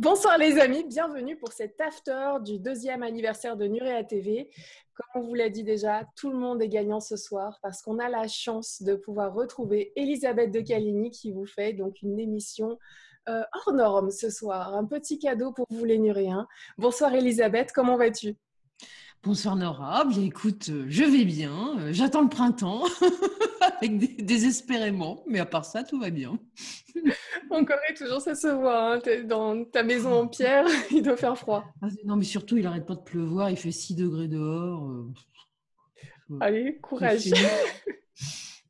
Bonsoir les amis, bienvenue pour cet after du 2e anniversaire de Nurea TV. Comme on vous l'a dit déjà, tout le monde est gagnant ce soir parce qu'on a la chance de pouvoir retrouver Elisabeth de Caligny qui vous fait donc une émission hors norme ce soir. Un petit cadeau pour vous les Nuréens. Bonsoir Elisabeth, comment vas-tu? Bonsoir Nora, bien écoute, je vais bien, j'attends le printemps avec désespérément, mais à part ça, tout va bien. En Corée, toujours ça se voit, hein. T'es dans ta maison en pierre, il doit faire froid. Non, mais surtout, il n'arrête pas de pleuvoir, il fait 6 degrés dehors. Allez, courage. C'est nul.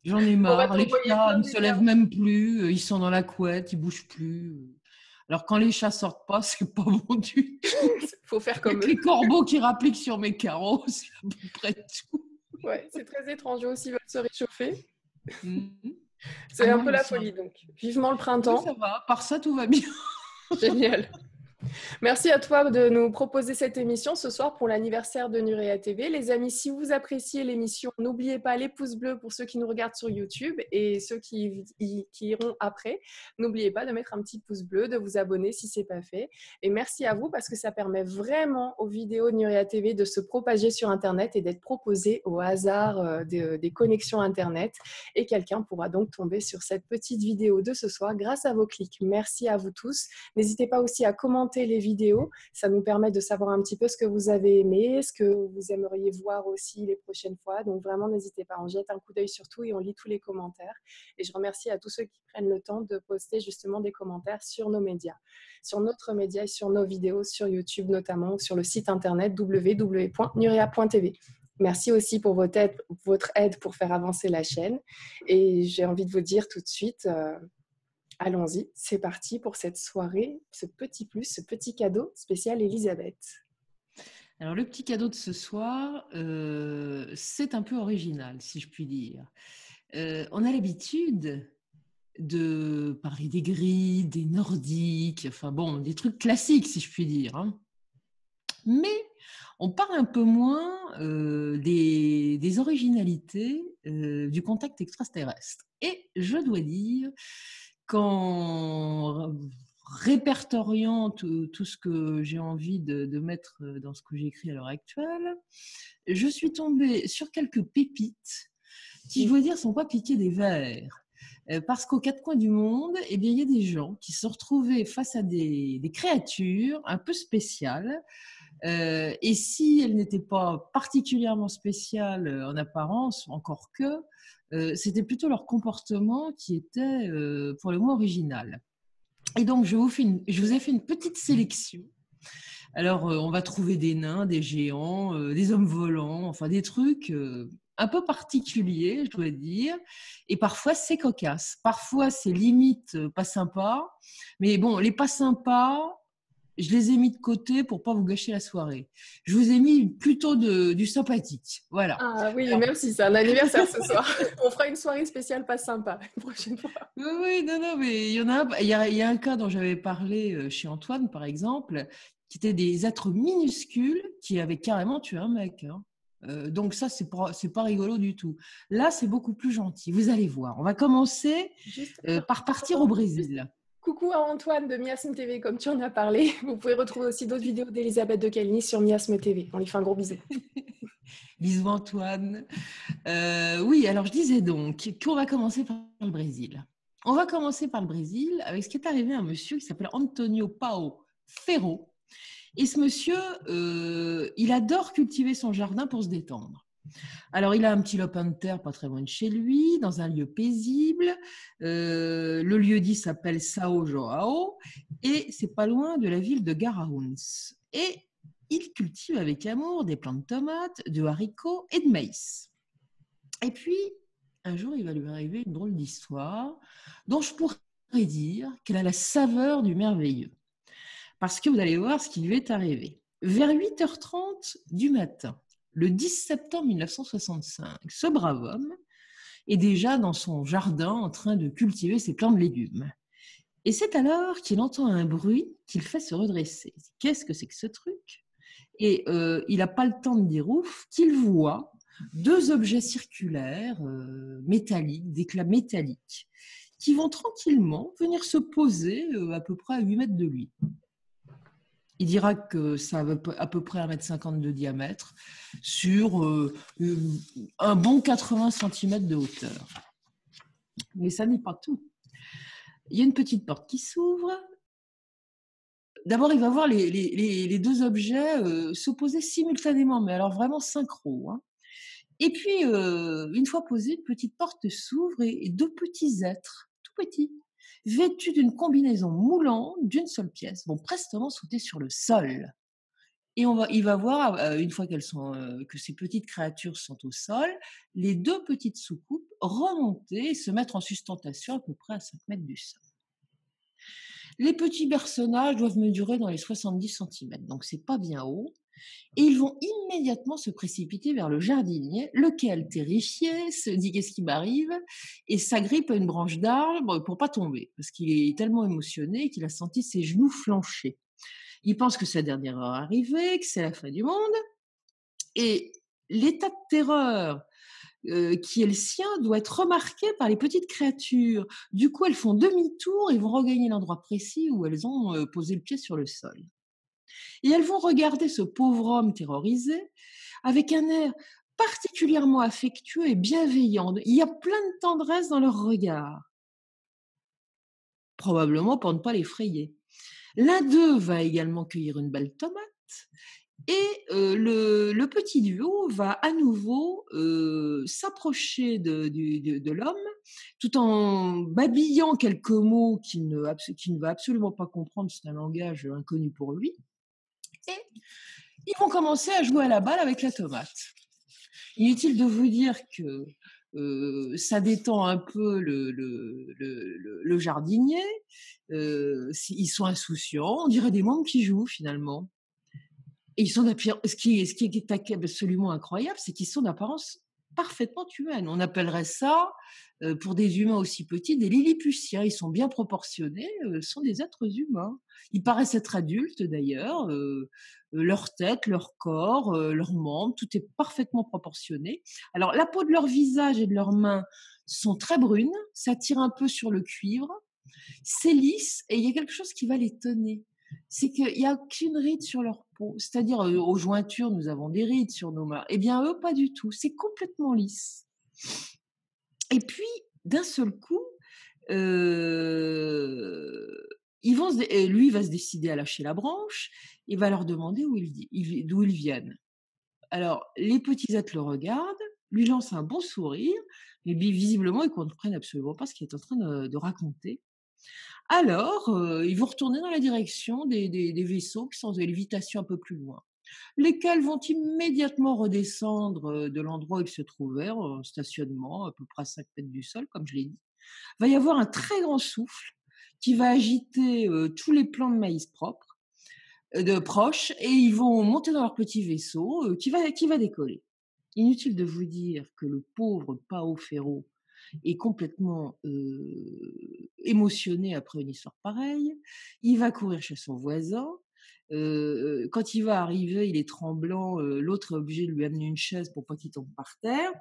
J'en ai On va marre, les t'envoyer chats plein ne se d'énergie. lèvent même plus, ils sont dans la couette, ils ne bougent plus. Alors quand les chats sortent pas, c'est pas bon du tout. Il faut faire Il n'y a comme que eux. les corbeaux qui rappliquent sur mes carreaux, c'est à peu près tout. Ouais, c'est très étrange. Eux aussi veulent se réchauffer. Mhm. Ah C'est un non, peu la folie, donc. Vivement le oui, printemps. ça va, à part ça, tout va bien. Génial. Merci à toi de nous proposer cette émission ce soir pour l'anniversaire de Nurea TV. Les amis, si vous appréciez l'émission, n'oubliez pas les pouces bleus pour ceux qui nous regardent sur YouTube et ceux qui iront après. N'oubliez pas de mettre un petit pouce bleu, de vous abonner si ce n'est pas fait. Et merci à vous parce que ça permet vraiment aux vidéos de Nurea TV de se propager sur Internet et d'être proposées au hasard des connexions Internet. Et quelqu'un pourra donc tomber sur cette petite vidéo de ce soir grâce à vos clics. Merci à vous tous. N'hésitez pas aussi à commenter les vidéos, ça nous permet de savoir un petit peu ce que vous avez aimé, ce que vous aimeriez voir aussi les prochaines fois. Donc vraiment, n'hésitez pas, on jette un coup d'œil sur tout et on lit tous les commentaires. Et je remercie à tous ceux qui prennent le temps de poster justement des commentaires sur nos médias, sur notre média et sur nos vidéos sur YouTube notamment, sur le site internet www.nurea.tv. Merci aussi pour votre aide pour faire avancer la chaîne. Et j'ai envie de vous dire tout de suite... allons-y, c'est parti pour cette soirée, ce petit plus, ce petit cadeau spécial Elisabeth. Alors, le petit cadeau de ce soir, c'est un peu original, si je puis dire. On a l'habitude de parler des grilles, des nordiques, enfin bon, des trucs classiques, si je puis dire. Hein. Mais on parle un peu moins des originalités du contact extraterrestre. Et je dois dire qu'en répertoriant tout ce que j'ai envie de mettre dans ce que j'écris à l'heure actuelle, je suis tombée sur quelques pépites qui, je dois dire, ne sont pas piquées des vers. Parce qu'aux quatre coins du monde, eh bien, il y a des gens qui se sont retrouvés face à des créatures un peu spéciales. Et si elles n'étaient pas particulièrement spéciales en apparence, encore que, c'était plutôt leur comportement qui était pour le moins original. Et donc, je vous ai fait une petite sélection. Alors, on va trouver des nains, des géants, des hommes volants, enfin des trucs un peu particuliers, je dois dire. Et parfois, c'est cocasse. Parfois, c'est limite pas sympa. Mais bon, les pas sympas, je les ai mis de côté pour pas vous gâcher la soirée. Je vous ai mis plutôt du sympathique. Voilà. Ah oui, Alors, même si c'est un anniversaire ce soir. On fera une soirée spéciale pas sympa la prochaine fois. oui, non, mais il y en a, il y a un cas dont j'avais parlé chez Antoine, par exemple, qui étaient des êtres minuscules qui avaient carrément tué un mec. Hein. Donc ça, c'est pas rigolo du tout. Là, c'est beaucoup plus gentil. Vous allez voir. On va commencer Juste, par partir au Brésil. coucou à Antoine de Miasme TV, comme tu en as parlé. Vous pouvez retrouver aussi d'autres vidéos d'Elisabeth de Caligny sur Miasme TV. On lui fait un gros bisou. Bisous Antoine. Oui, alors je disais donc qu'on va commencer par le Brésil. On va commencer par le Brésil avec ce qui est arrivé à un monsieur qui s'appelle Antonio Pao Ferro. Et ce monsieur, il adore cultiver son jardin pour se détendre. Alors, il a un petit lopin de terre pas très loin de chez lui, dans un lieu paisible. Le lieu-dit s'appelle Sao Joao et c'est pas loin de la ville de Garaouns. Et il cultive avec amour des plants de tomates, de haricots et de maïs. Et puis, un jour, il va lui arriver une drôle d'histoire dont je pourrais dire qu'elle a la saveur du merveilleux. Parce que vous allez voir ce qui lui est arrivé. Vers 8h30 du matin, le 10 septembre 1965, ce brave homme est déjà dans son jardin en train de cultiver ses plants de légumes. Et c'est alors qu'il entend un bruit qui le fait se redresser. Qu'est-ce que c'est que ce truc ? Et il n'a pas le temps de dire ouf, qu'il voit deux objets circulaires, métalliques, d'éclat métallique, qui vont tranquillement venir se poser à peu près à 8 mètres de lui. Il dira que ça a à peu près 1,50 m de diamètre sur un bon 80 cm de hauteur. Mais ça n'est pas tout. Il y a une petite porte qui s'ouvre. D'abord, il va voir les deux objets s'opposer simultanément, mais alors vraiment synchro. Hein. Et puis, une fois posée, une petite porte s'ouvre et deux petits êtres, tout petits, vêtus d'une combinaison moulante d'une seule pièce, vont prestement sauter sur le sol. Et il va voir, une fois que ces petites créatures sont au sol, les deux petites soucoupes remonter et se mettre en sustentation à peu près à 5 mètres du sol. Les petits personnages doivent mesurer dans les 70 cm, donc c'est pas bien haut. Et ils vont immédiatement se précipiter vers le jardinier, lequel, terrifié, se dit qu'est-ce qui m'arrive et s'agrippe à une branche d'arbre pour pas tomber, parce qu'il est tellement émotionné qu'il a senti ses genoux flancher. Il pense que sa dernière heure est arrivée, que c'est la fin du monde, et l'état de terreur qui est le sien doit être remarqué par les petites créatures. Du coup, elles font demi-tour et vont regagner l'endroit précis où elles ont posé le pied sur le sol. Et elles vont regarder ce pauvre homme terrorisé avec un air particulièrement affectueux et bienveillant. Il y a plein de tendresse dans leur regard, probablement pour ne pas l'effrayer. L'un d'eux va également cueillir une belle tomate et le petit duo va à nouveau s'approcher de l'homme tout en babillant quelques mots qu'il ne va absolument pas comprendre, c'est un langage inconnu pour lui. Et ils vont commencer à jouer à la balle avec la tomate. Inutile de vous dire que ça détend un peu le jardinier. Ils sont insouciants, on dirait des mômes qui jouent finalement. Et ils sont ce qui est absolument incroyable, c'est qu'ils sont d'apparence parfaitement humaine. On appellerait ça, pour des humains aussi petits, des lilliputiens. Ils sont bien proportionnés, sont des êtres humains. Ils paraissent être adultes d'ailleurs. Leur tête, leur corps, leurs membres, tout est parfaitement proportionné. Alors la peau de leur visage et de leurs mains sont très brunes, ça tire un peu sur le cuivre, c'est lisse et il y a quelque chose qui va l'étonner. C'est qu'il n'y a aucune ride sur leur peau. C'est-à-dire, aux jointures, nous avons des rides sur nos mains. Eh bien, eux, pas du tout. C'est complètement lisse. Et puis, d'un seul coup, lui va se décider à lâcher la branche et va leur demander d'où ils viennent. Alors, les petits êtres le regardent, lui lancent un bon sourire, mais visiblement, ils ne comprennent absolument pas ce qu'il est en train de raconter. Alors, ils vont retourner dans la direction des vaisseaux qui sont en lévitation un peu plus loin, lesquels vont immédiatement redescendre de l'endroit où ils se trouvaient, en stationnement, à peu près à 5 mètres du sol, comme je l'ai dit. Il va y avoir un très grand souffle qui va agiter tous les plants de maïs proches, et ils vont monter dans leur petit vaisseau qui va décoller. Inutile de vous dire que le pauvre Pao Ferro est complètement émotionné après une histoire pareille. Il va courir chez son voisin. Quand il va arriver, il est tremblant. L'autre est obligé de lui amener une chaise pour pas qu'il tombe par terre.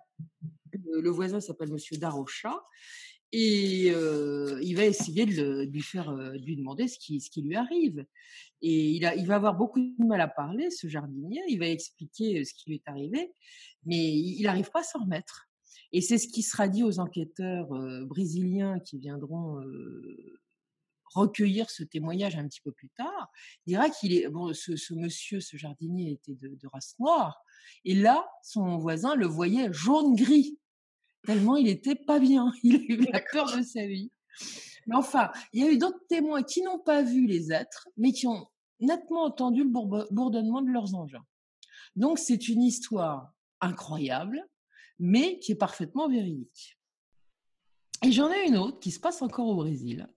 Le voisin s'appelle Monsieur Darocha. Et il va essayer de lui demander ce qui lui arrive. Et il va avoir beaucoup de mal à parler, ce jardinier. Il va expliquer ce qui lui est arrivé, mais il n'arrive pas à s'en remettre. Et c'est ce qui sera dit aux enquêteurs brésiliens qui viendront recueillir ce témoignage un petit peu plus tard. Il dira ce monsieur, ce jardinier était de race noire. Et là, son voisin le voyait jaune-gris, tellement il était pas bien. Il a eu la peur de sa vie. Mais enfin, il y a eu d'autres témoins qui n'ont pas vu les êtres, mais qui ont nettement entendu le bourdonnement de leurs engins. Donc, c'est une histoire incroyable, mais qui est parfaitement véridique. Et j'en ai une autre qui se passe encore au Brésil,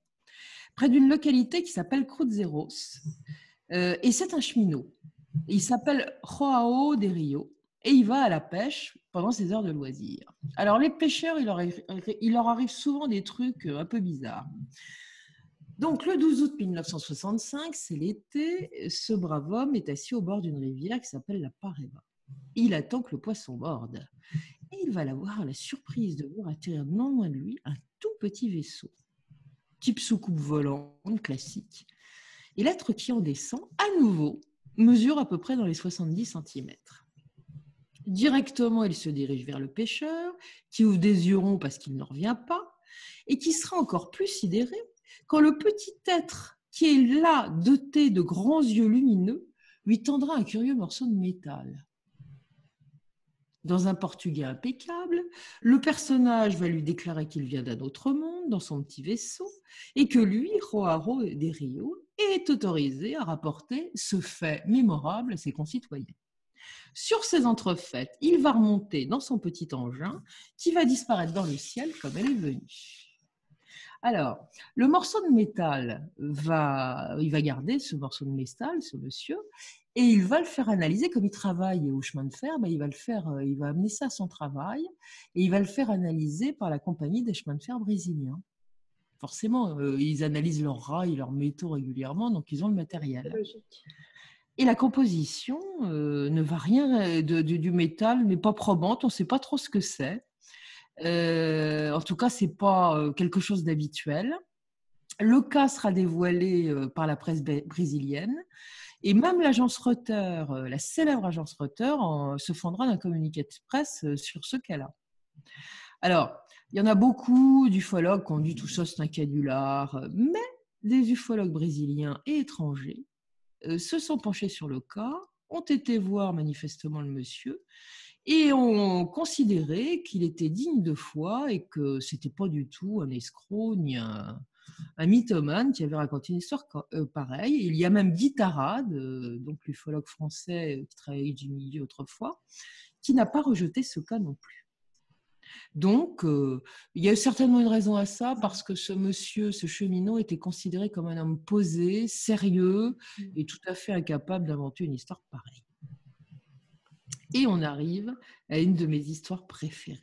près d'une localité qui s'appelle Cruzeiros. Et c'est un cheminot. Il s'appelle Joao de Rio. Et il va à la pêche pendant ses heures de loisirs. Alors, les pêcheurs, il leur arrive souvent des trucs un peu bizarres. Donc, le 12 août 1965, c'est l'été, ce brave homme est assis au bord d'une rivière qui s'appelle la Paraiba. Il attend que le poisson morde. Et il va avoir la surprise de voir atterrir non loin de lui un tout petit vaisseau, type soucoupe volante classique. Et l'être qui en descend, à nouveau, mesure à peu près dans les 70 centimètres. Directement, il se dirige vers le pêcheur, qui ouvre des yeux ronds parce qu'il n'en revient pas, et qui sera encore plus sidéré quand le petit être qui est là, doté de grands yeux lumineux, lui tendra un curieux morceau de métal. Dans un portugais impeccable, le personnage va lui déclarer qu'il vient d'un autre monde, dans son petit vaisseau, et que lui, Joao de Rio, est autorisé à rapporter ce fait mémorable à ses concitoyens. Sur ces entrefaites, il va remonter dans son petit engin qui va disparaître dans le ciel comme elle est venue. Alors, le morceau de métal, il va garder ce morceau de métal, ce monsieur, et il va le faire analyser, comme il travaille au chemin de fer, il va amener ça à son travail, et il va le faire analyser par la compagnie des chemins de fer brésiliens. Forcément, ils analysent leurs rails, leurs métaux régulièrement, donc ils ont le matériel. C'est logique. Et la composition ne va rien du métal, mais pas probante, on ne sait pas trop ce que c'est. En tout cas, ce n'est pas quelque chose d'habituel. Le cas sera dévoilé par la presse brésilienne et même l'agence Reuters, la célèbre agence Reuters, se fondera d'un communiqué de presse sur ce cas-là. Alors, il y en a beaucoup d'ufologues qui ont dit tout ça, c'est un canular, mais des ufologues brésiliens et étrangers se sont penchés sur le cas, ont été voir manifestement le monsieur et ont considéré qu'il était digne de foi et que ce n'était pas du tout un escroc ni un mythomane qui avait raconté une histoire pareille. Il y a même Guy Tarade, donc l'ufologue français qui travaillait avec Jimmy Lee autrefois, qui n'a pas rejeté ce cas non plus. Donc, il y a certainement une raison à ça, parce que ce monsieur, ce cheminot, était considéré comme un homme posé, sérieux et tout à fait incapable d'inventer une histoire pareille. Et on arrive à une de mes histoires préférées.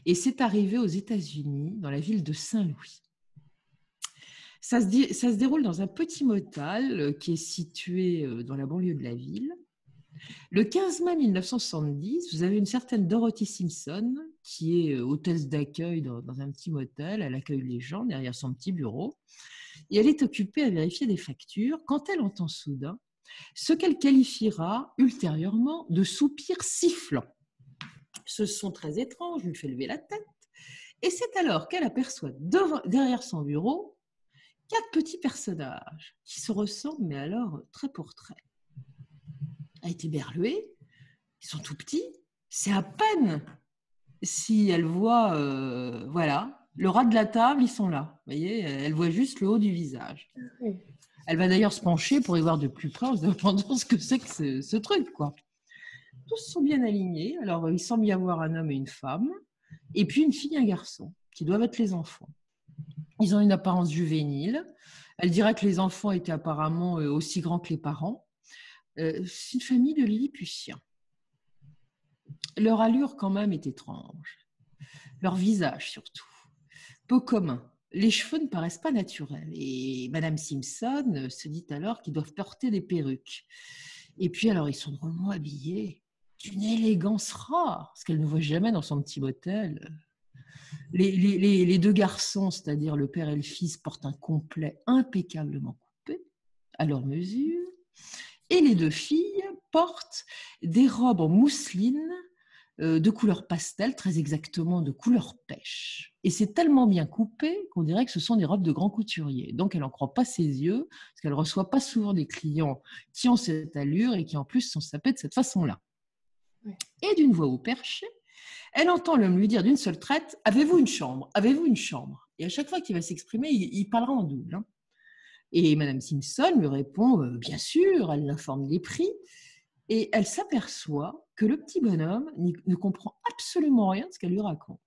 Et c'est arrivé aux États-Unis, dans la ville de Saint-Louis. Ça se déroule dans un petit motel qui est situé dans la banlieue de la ville. Le 15 mai 1970, vous avez une certaine Dorothy Simpson qui est hôtesse d'accueil dans un petit motel. Elle accueille les gens derrière son petit bureau et elle est occupée à vérifier des factures quand elle entend soudain ce qu'elle qualifiera ultérieurement de soupirs sifflants. Ce son très étrange lui fait lever la tête et c'est alors qu'elle aperçoit derrière son bureau 4 petits personnages qui se ressemblent, mais alors trait pour trait. Elle est éberluée, ils sont tout petits, c'est à peine si elle voit, le ras de la table, ils sont là. Vous voyez, elle voit juste le haut du visage. Oui. Elle va d'ailleurs se pencher pour y voir de plus près en se demandant ce que c'est que ce truc, quoi. Tous sont bien alignés, alors il semble y avoir un homme et une femme, et puis une fille et un garçon, qui doivent être les enfants. Ils ont une apparence juvénile. Elle dirait que les enfants étaient apparemment aussi grands que les parents. C'est une famille de Lilliputiens. Leur allure quand même est étrange. Leur visage surtout. Peu commun. Les cheveux ne paraissent pas naturels. Et Madame Simpson se dit alors qu'ils doivent porter des perruques. Et puis alors ils sont drôlement habillés d'une élégance rare, ce qu'elle ne voit jamais dans son petit motel. Les 2 garçons, c'est-à-dire le père et le fils, portent un complet impeccablement coupé, à leur mesure. Et les 2 filles portent des robes en mousseline de couleur pastel, très exactement de couleur pêche. Et c'est tellement bien coupé qu'on dirait que ce sont des robes de grand couturier. Donc elle n'en croit pas ses yeux, parce qu'elle ne reçoit pas souvent des clients qui ont cette allure et qui en plus sont sapés de cette façon-là. Oui. Et d'une voix au perché, elle entend l'homme lui dire d'une seule traite « Avez-vous une chambre ? Avez-vous une chambre ?» Et à chaque fois qu'il va s'exprimer, il parlera en double. Hein. Et Madame Simpson lui répond « Bien sûr », elle l'informe des prix. Et elle s'aperçoit que le petit bonhomme ne comprend absolument rien de ce qu'elle lui raconte.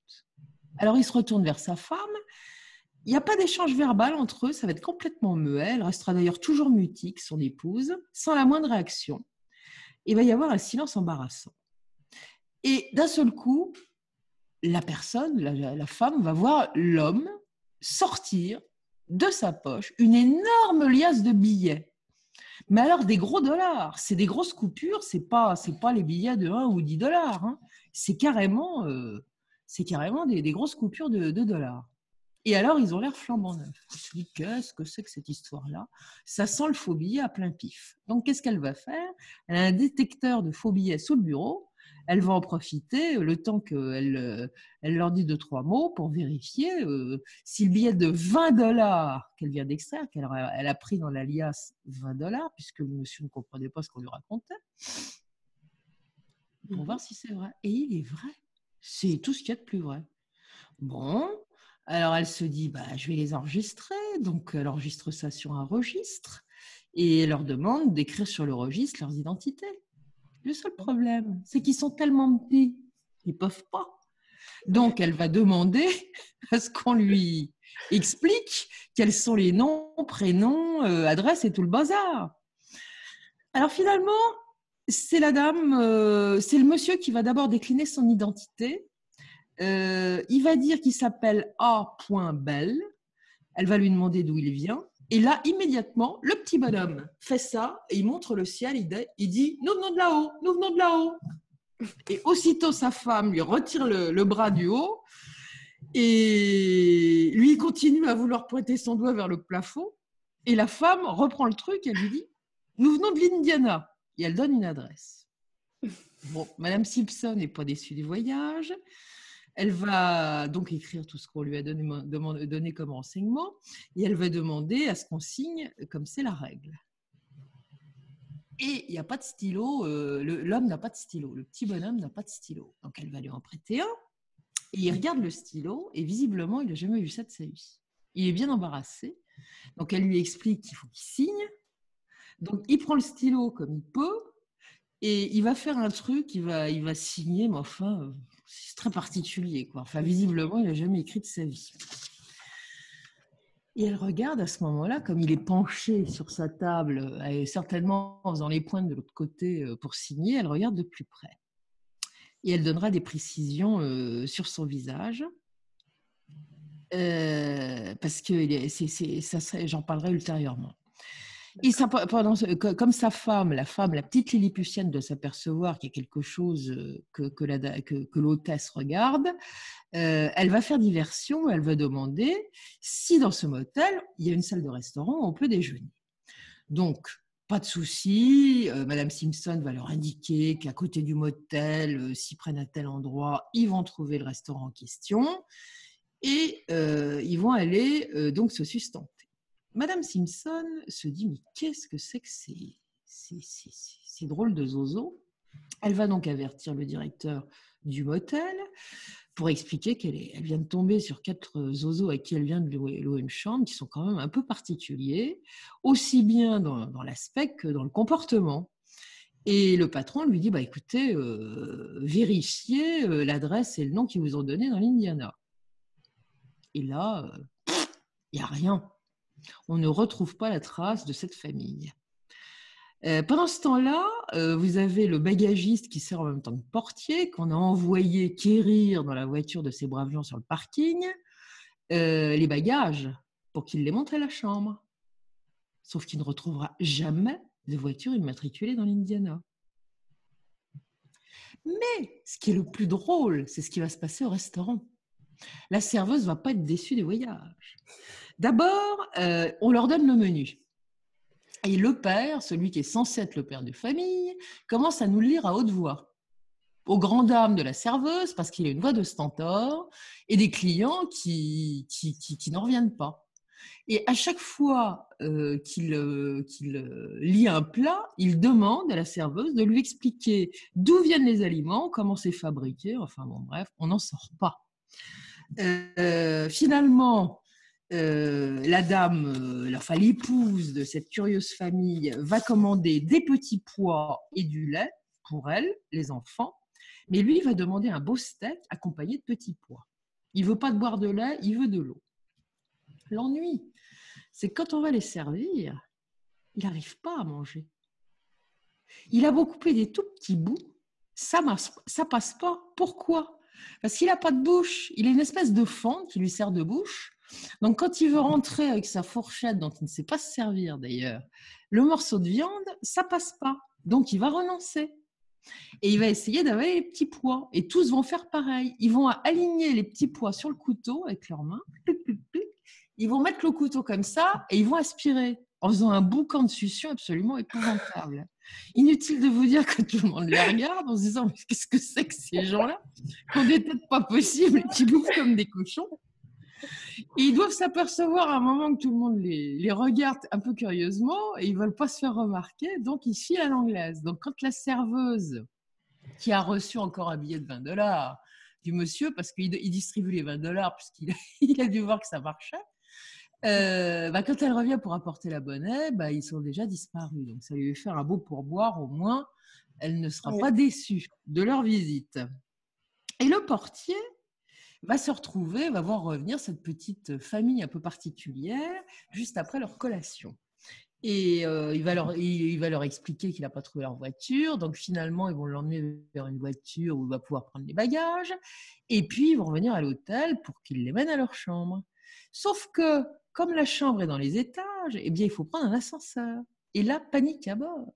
Alors il se retourne vers sa femme. Il n'y a pas d'échange verbal entre eux, ça va être complètement muet. Elle restera d'ailleurs toujours mutique, son épouse, sans la moindre réaction. Il va y avoir un silence embarrassant. Et d'un seul coup, la personne, la femme, va voir l'homme sortir de sa poche une énorme liasse de billets. Mais alors des gros dollars, c'est des grosses coupures, c'est pas les billets de 1 ou 10 dollars. Hein. C'est carrément des grosses coupures de dollars. Et alors, ils ont l'air flambant neufs. Je me suis dit, qu'est-ce que c'est que cette histoire-là? Ça sent le faux billet à plein pif. Donc, qu'est-ce qu'elle va faire? Elle a un détecteur de faux billets sous le bureau. Elle va en profiter le temps qu'elle elle leur dit 2-3 mots pour vérifier si le billet de $20 qu'elle vient d'extraire, elle a pris dans la liasse $20, puisque le monsieur ne comprenait pas ce qu'on lui racontait, pour voir si c'est vrai. Et il est vrai. C'est tout ce qu'il y a de plus vrai. Bon, alors elle se dit, je vais les enregistrer. Donc, elle enregistre ça sur un registre et elle leur demande d'écrire sur le registre leurs identités. Le seul problème, c'est qu'ils sont tellement petits, ils ne peuvent pas. Donc, elle va demander à ce qu'on lui explique quels sont les noms, prénoms, adresses et tout le bazar. Alors, finalement, c'est la dame, c'est le monsieur qui va d'abord décliner son identité. Il va dire qu'il s'appelle A.Bell. Elle va lui demander d'où il vient. Et là, immédiatement, le petit bonhomme fait ça et il montre le ciel. Il dit « Nous venons de là-haut, nous venons de là-haut ». Et aussitôt, sa femme lui retire le bras du haut et lui continue à vouloir pointer son doigt vers le plafond. Et la femme reprend le truc et elle lui dit « Nous venons de l'Indiana ». Et elle donne une adresse. Bon, Madame Simpson n'est pas déçue du voyage. Elle va donc écrire tout ce qu'on lui a donné comme renseignement et elle va demander à ce qu'on signe comme c'est la règle. Et il n'y a pas de stylo, l'homme n'a pas de stylo, le petit bonhomme n'a pas de stylo. Donc elle va lui en prêter un et il regarde le stylo et visiblement il n'a jamais vu ça de sa vie. Il est bien embarrassé, donc elle lui explique qu'il faut qu'il signe. Donc il prend le stylo comme il peut et il va faire un truc, il va signer, mais enfin... c'est très particulier, quoi. Enfin, visiblement, il n'a jamais écrit de sa vie. Et elle regarde à ce moment-là, comme il est penché sur sa table, certainement en faisant les pointes de l'autre côté pour signer, elle regarde de plus près. Et elle donnera des précisions sur son visage, parce que j'en parlerai ultérieurement. Et ça, comme sa femme, la petite Lilliputienne doit s'apercevoir qu'il y a quelque chose que l'hôtesse regarde, elle va faire diversion, elle va demander si dans ce motel, il y a une salle de restaurant où on peut déjeuner. Donc, pas de souci, Madame Simpson va leur indiquer qu'à côté du motel, s'ils prennent à tel endroit, ils vont trouver le restaurant en question et ils vont aller donc se sustenter. Madame Simpson se dit, mais qu'est-ce que c'est que ces drôles de zozos? Elle va donc avertir le directeur du motel pour expliquer qu'elle vient de tomber sur 4 zozos à qui elle vient de louer une chambre, qui sont quand même un peu particuliers, aussi bien dans l'aspect que dans le comportement. Et le patron lui dit, écoutez, vérifiez l'adresse et le nom qu'ils vous ont donné dans l'Indiana. Et là, il n'y a rien. On ne retrouve pas la trace de cette famille. Pendant ce temps-là, vous avez le bagagiste qui sert en même temps que portier, qu'on a envoyé quérir dans la voiture de ces braves gens sur le parking, les bagages pour qu'il les montre à la chambre. Sauf qu'il ne retrouvera jamais de voiture immatriculée dans l'Indiana. Mais ce qui est le plus drôle, c'est ce qui va se passer au restaurant. La serveuse ne va pas être déçue des voyages. D'abord, on leur donne le menu. Et le père, celui qui est censé être le père de famille, commence à nous le lire à haute voix. Aux grandes dames de la serveuse, parce qu'il a une voix de stentor, et des clients qui n'en reviennent pas. Et à chaque fois qu'il lit un plat, il demande à la serveuse de lui expliquer d'où viennent les aliments, comment c'est fabriqué, enfin bon bref, on n'en sort pas. Finalement, la dame, l'épouse de cette curieuse famille va commander des petits pois et du lait pour elle, les enfants, mais lui va demander un beau steak accompagné de petits pois. Il ne veut pas de boire de lait, il veut de l'eau. L'ennui, c'est que quand on va les servir, il n'arrive pas à manger. Il a beau couper des tout petits bouts, ça passe pas. Pourquoi ? Parce qu'il n'a pas de bouche. Il a une espèce de fente qui lui sert de bouche. Donc, quand il veut rentrer avec sa fourchette, dont il ne sait pas se servir d'ailleurs, le morceau de viande, ça passe pas. Donc, il va renoncer. Et il va essayer d'avaler les petits pois. Et tous vont faire pareil. Ils vont aligner les petits pois sur le couteau avec leurs mains. Ils vont mettre le couteau comme ça et ils vont aspirer en faisant un boucan de succion absolument épouvantable. Inutile de vous dire que tout le monde les regarde en se disant mais qu'est-ce que c'est que ces gens-là qui ont des têtes pas possibles et qui bouffent comme des cochons. Et ils doivent s'apercevoir à un moment que tout le monde les regarde un peu curieusement et ils ne veulent pas se faire remarquer, donc ils filent à l'anglaise. Donc quand la serveuse qui a reçu encore un billet de $20 du monsieur, parce qu'il distribue les $20 puisqu'il a dû voir que ça marchait, quand elle revient pour apporter la monnaie, ils sont déjà disparus. Donc ça lui fait faire un beau pourboire, au moins elle ne sera pas déçue de leur visite. Et le portier va se retrouver, va voir revenir cette petite famille un peu particulière juste après leur collation. Et il va leur expliquer qu'il n'a pas trouvé leur voiture. Donc finalement, ils vont l'emmener vers une voiture où il va pouvoir prendre les bagages. Et puis, ils vont revenir à l'hôtel pour qu'il les mène à leur chambre. Sauf que, comme la chambre est dans les étages, eh bien, il faut prendre un ascenseur. Et là, panique à bord.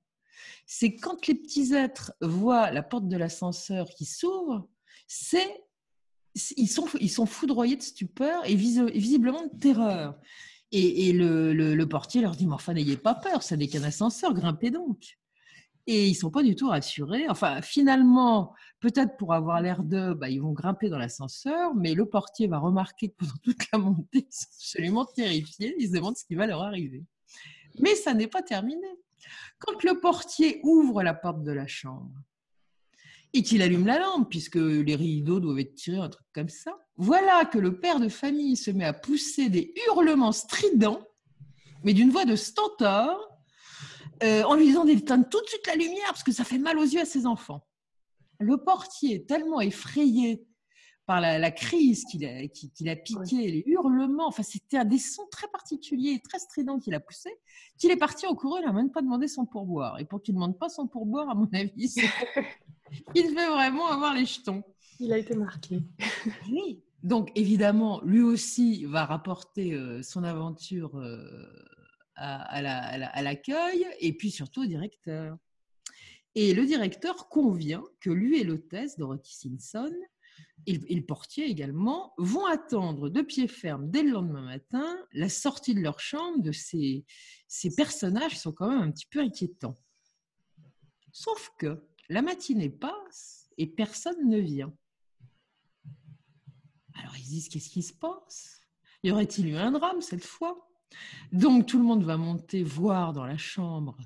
C'est quand les petits êtres voient la porte de l'ascenseur qui s'ouvre, ils sont foudroyés de stupeur et visiblement de terreur. Et le portier leur dit, mais enfin, n'ayez pas peur, ça n'est qu'un ascenseur, grimpez donc. Et ils ne sont pas du tout rassurés. Enfin, finalement, peut-être pour avoir l'air d'eux, ils vont grimper dans l'ascenseur, mais le portier va remarquer que pendant toute la montée, ils sont absolument terrifiés. Ils se demandent ce qui va leur arriver. Mais ça n'est pas terminé. Quand le portier ouvre la porte de la chambre, et qu'il allume la lampe, puisque les rideaux doivent être tirés, un truc comme ça. Voilà que le père de famille se met à pousser des hurlements stridents, mais d'une voix de stentor, en lui disant d'éteindre tout de suite la lumière, parce que ça fait mal aux yeux à ses enfants. Le portier, tellement effrayé par la crise qu'il a piqué, les hurlements, enfin c'était des sons très particuliers, très stridents qu'il a poussés, qu'il est parti en courant, il n'a même pas demandé son pourboire. Et pour qu'il ne demande pas son pourboire, à mon avis, il devait vraiment avoir les jetons. Il a été marqué. Oui. Donc, évidemment, lui aussi va rapporter son aventure à l'accueil et puis surtout au directeur. Et le directeur convient que lui et l'hôtesse, Dorothy Simpson, et le portier également, vont attendre de pied ferme dès le lendemain matin la sortie de leur chambre de ces personnages qui sont quand même un petit peu inquiétants. Sauf que la matinée passe et personne ne vient. Alors ils se disent, qu'est-ce qui se passe? Y aurait-il eu un drame cette fois? Donc tout le monde va monter voir dans la chambre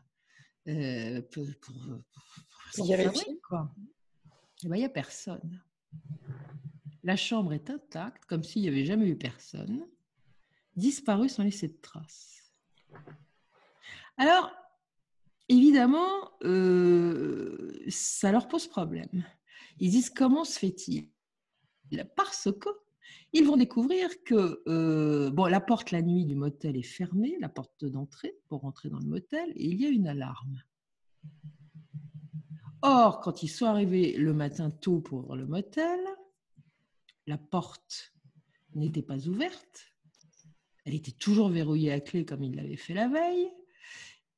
pour vérifier. Quoi. Et il n'y a personne. La chambre est intacte, comme s'il n'y avait jamais eu personne, disparue sans laisser de traces. Alors, évidemment, ça leur pose problème. Ils disent, comment se fait-il? Parce qu'ils vont découvrir que la porte la nuit du motel est fermée, la porte d'entrée pour rentrer dans le motel, et il y a une alarme. Or, quand ils sont arrivés le matin tôt pour le motel, la porte n'était pas ouverte, elle était toujours verrouillée à clé comme ils l'avaient fait la veille,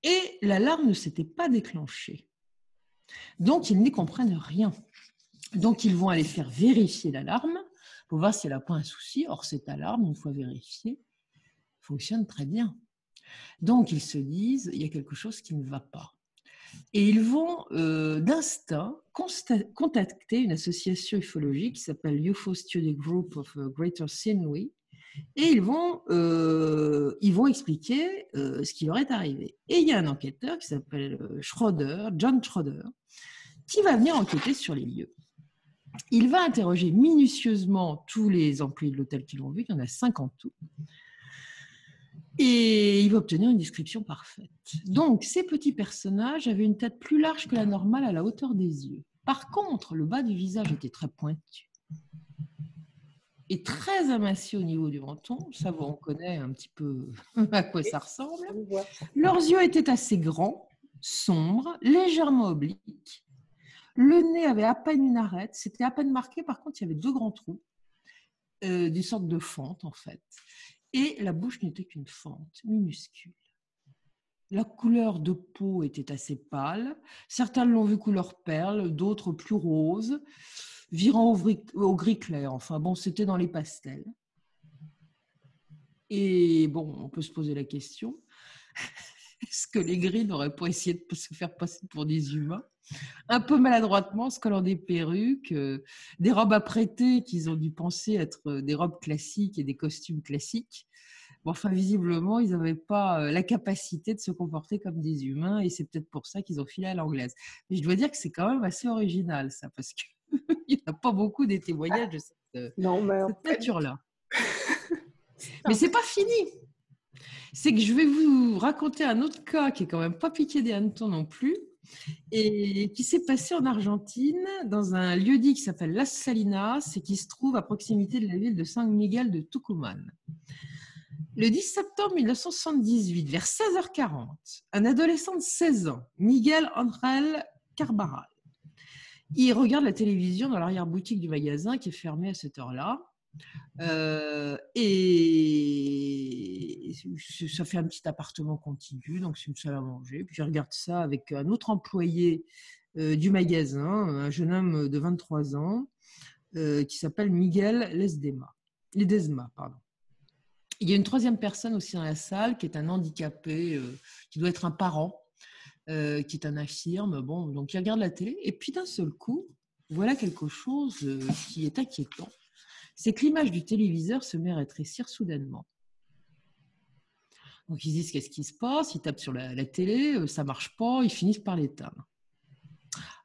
et l'alarme ne s'était pas déclenchée. Donc, ils n'y comprennent rien. Donc, ils vont aller faire vérifier l'alarme pour voir si elle n'a pas un souci. Or, cette alarme, une fois vérifiée, fonctionne très bien. Donc, ils se disent, il y a quelque chose qui ne va pas. Et ils vont d'instinct contacter une association ufologique qui s'appelle UFO Study Group of Greater Sydney, et ils vont expliquer ce qui leur est arrivé. Et il y a un enquêteur qui s'appelle John Schroeder, qui va venir enquêter sur les lieux. Il va interroger minutieusement tous les employés de l'hôtel qui l'ont vu, il y en a 5 en tout, et il va obtenir une description parfaite. Donc, ces petits personnages avaient une tête plus large que la normale à la hauteur des yeux. Par contre, le bas du visage était très pointu et très amacié au niveau du menton. Ça, on connaît un petit peu à quoi ça ressemble. Leurs yeux étaient assez grands, sombres, légèrement obliques. Le nez avait à peine une arête, c'était à peine marqué. Par contre, il y avait 2 grands trous, des sortes de fentes en fait. Et la bouche n'était qu'une fente minuscule. La couleur de peau était assez pâle. Certains l'ont vu couleur perle, d'autres plus rose, virant au gris clair. Enfin bon, c'était dans les pastels. Et bon, on peut se poser la question, est-ce que les gris n'auraient pas essayé de se faire passer pour des humains? Un peu maladroitement, en se collant des perruques, des robes apprêtées qu'ils ont dû penser être des robes classiques et des costumes classiques. Bon, enfin, visiblement, ils n'avaient pas la capacité de se comporter comme des humains et c'est peut-être pour ça qu'ils ont filé à l'anglaise. Mais je dois dire que c'est quand même assez original, ça, parce qu'il n'y a pas beaucoup des témoignages de Non, mais cette nature-là. Mais un c'est pas fini. C'est que je vais vous raconter un autre cas qui est quand même pas piqué des hannetons non plus et qui s'est passé en Argentine dans un lieu-dit qui s'appelle Las Salinas et qui se trouve à proximité de la ville de San Miguel de Tucumán. Le 10 septembre 1978, vers 16h40, un adolescent de 16 ans, Miguel Ángel Carbaral, il regarde la télévision dans l'arrière-boutique du magasin qui est fermé à cette heure-là. Et ça fait un petit appartement contigu, donc c'est une salle à manger. Puis je regarde ça avec un autre employé du magasin, un jeune homme de 23 ans, qui s'appelle Miguel Ledesma. Pardon. Il y a une troisième personne aussi dans la salle qui est un handicapé, qui doit être un parent, qui est un infirme. Bon, donc il regarde la télé et puis d'un seul coup, voilà quelque chose qui est inquiétant. C'est que l'image du téléviseur se met à rétrécir soudainement. Donc ils disent qu'est-ce qui se passe, ils tapent sur la télé, ça marche pas, ils finissent par l'éteindre.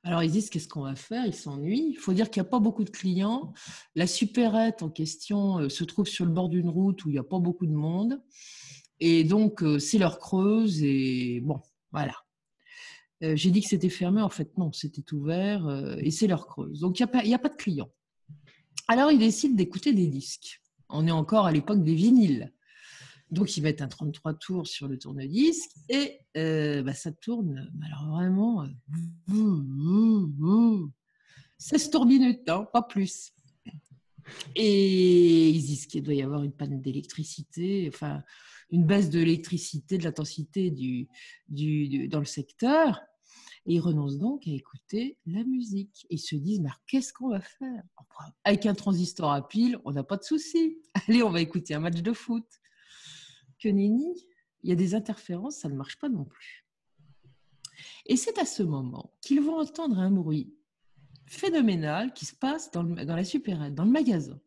Alors ils disent qu'est-ce qu'on va faire, ils s'ennuient. Il faut dire qu'il n'y a pas beaucoup de clients. La supérette en question se trouve sur le bord d'une route où il n'y a pas beaucoup de monde. Et donc c'est l'heure creuse et bon, voilà. J'ai dit que c'était fermé, en fait non, c'était ouvert et c'est l'heure creuse. Donc il n'y a pas de clients. Alors, ils décident d'écouter des disques. On est encore à l'époque des vinyles. Donc, ils mettent un 33 tours sur le tourne-disque et ça tourne, alors vraiment, 16 tours minutes, hein, pas plus. Et ils disent qu'il doit y avoir une panne d'électricité, enfin, une baisse de l'électricité, de l'intensité dans le secteur. Et ils renoncent donc à écouter la musique. Ils se disent, mais qu'est-ce qu'on va faire? Avec un transistor à pile, on n'a pas de souci. Allez, on va écouter un match de foot. Que nenni, il y a des interférences, ça ne marche pas non plus. Et c'est à ce moment qu'ils vont entendre un bruit phénoménal qui se passe dans la supérette, dans le magasin.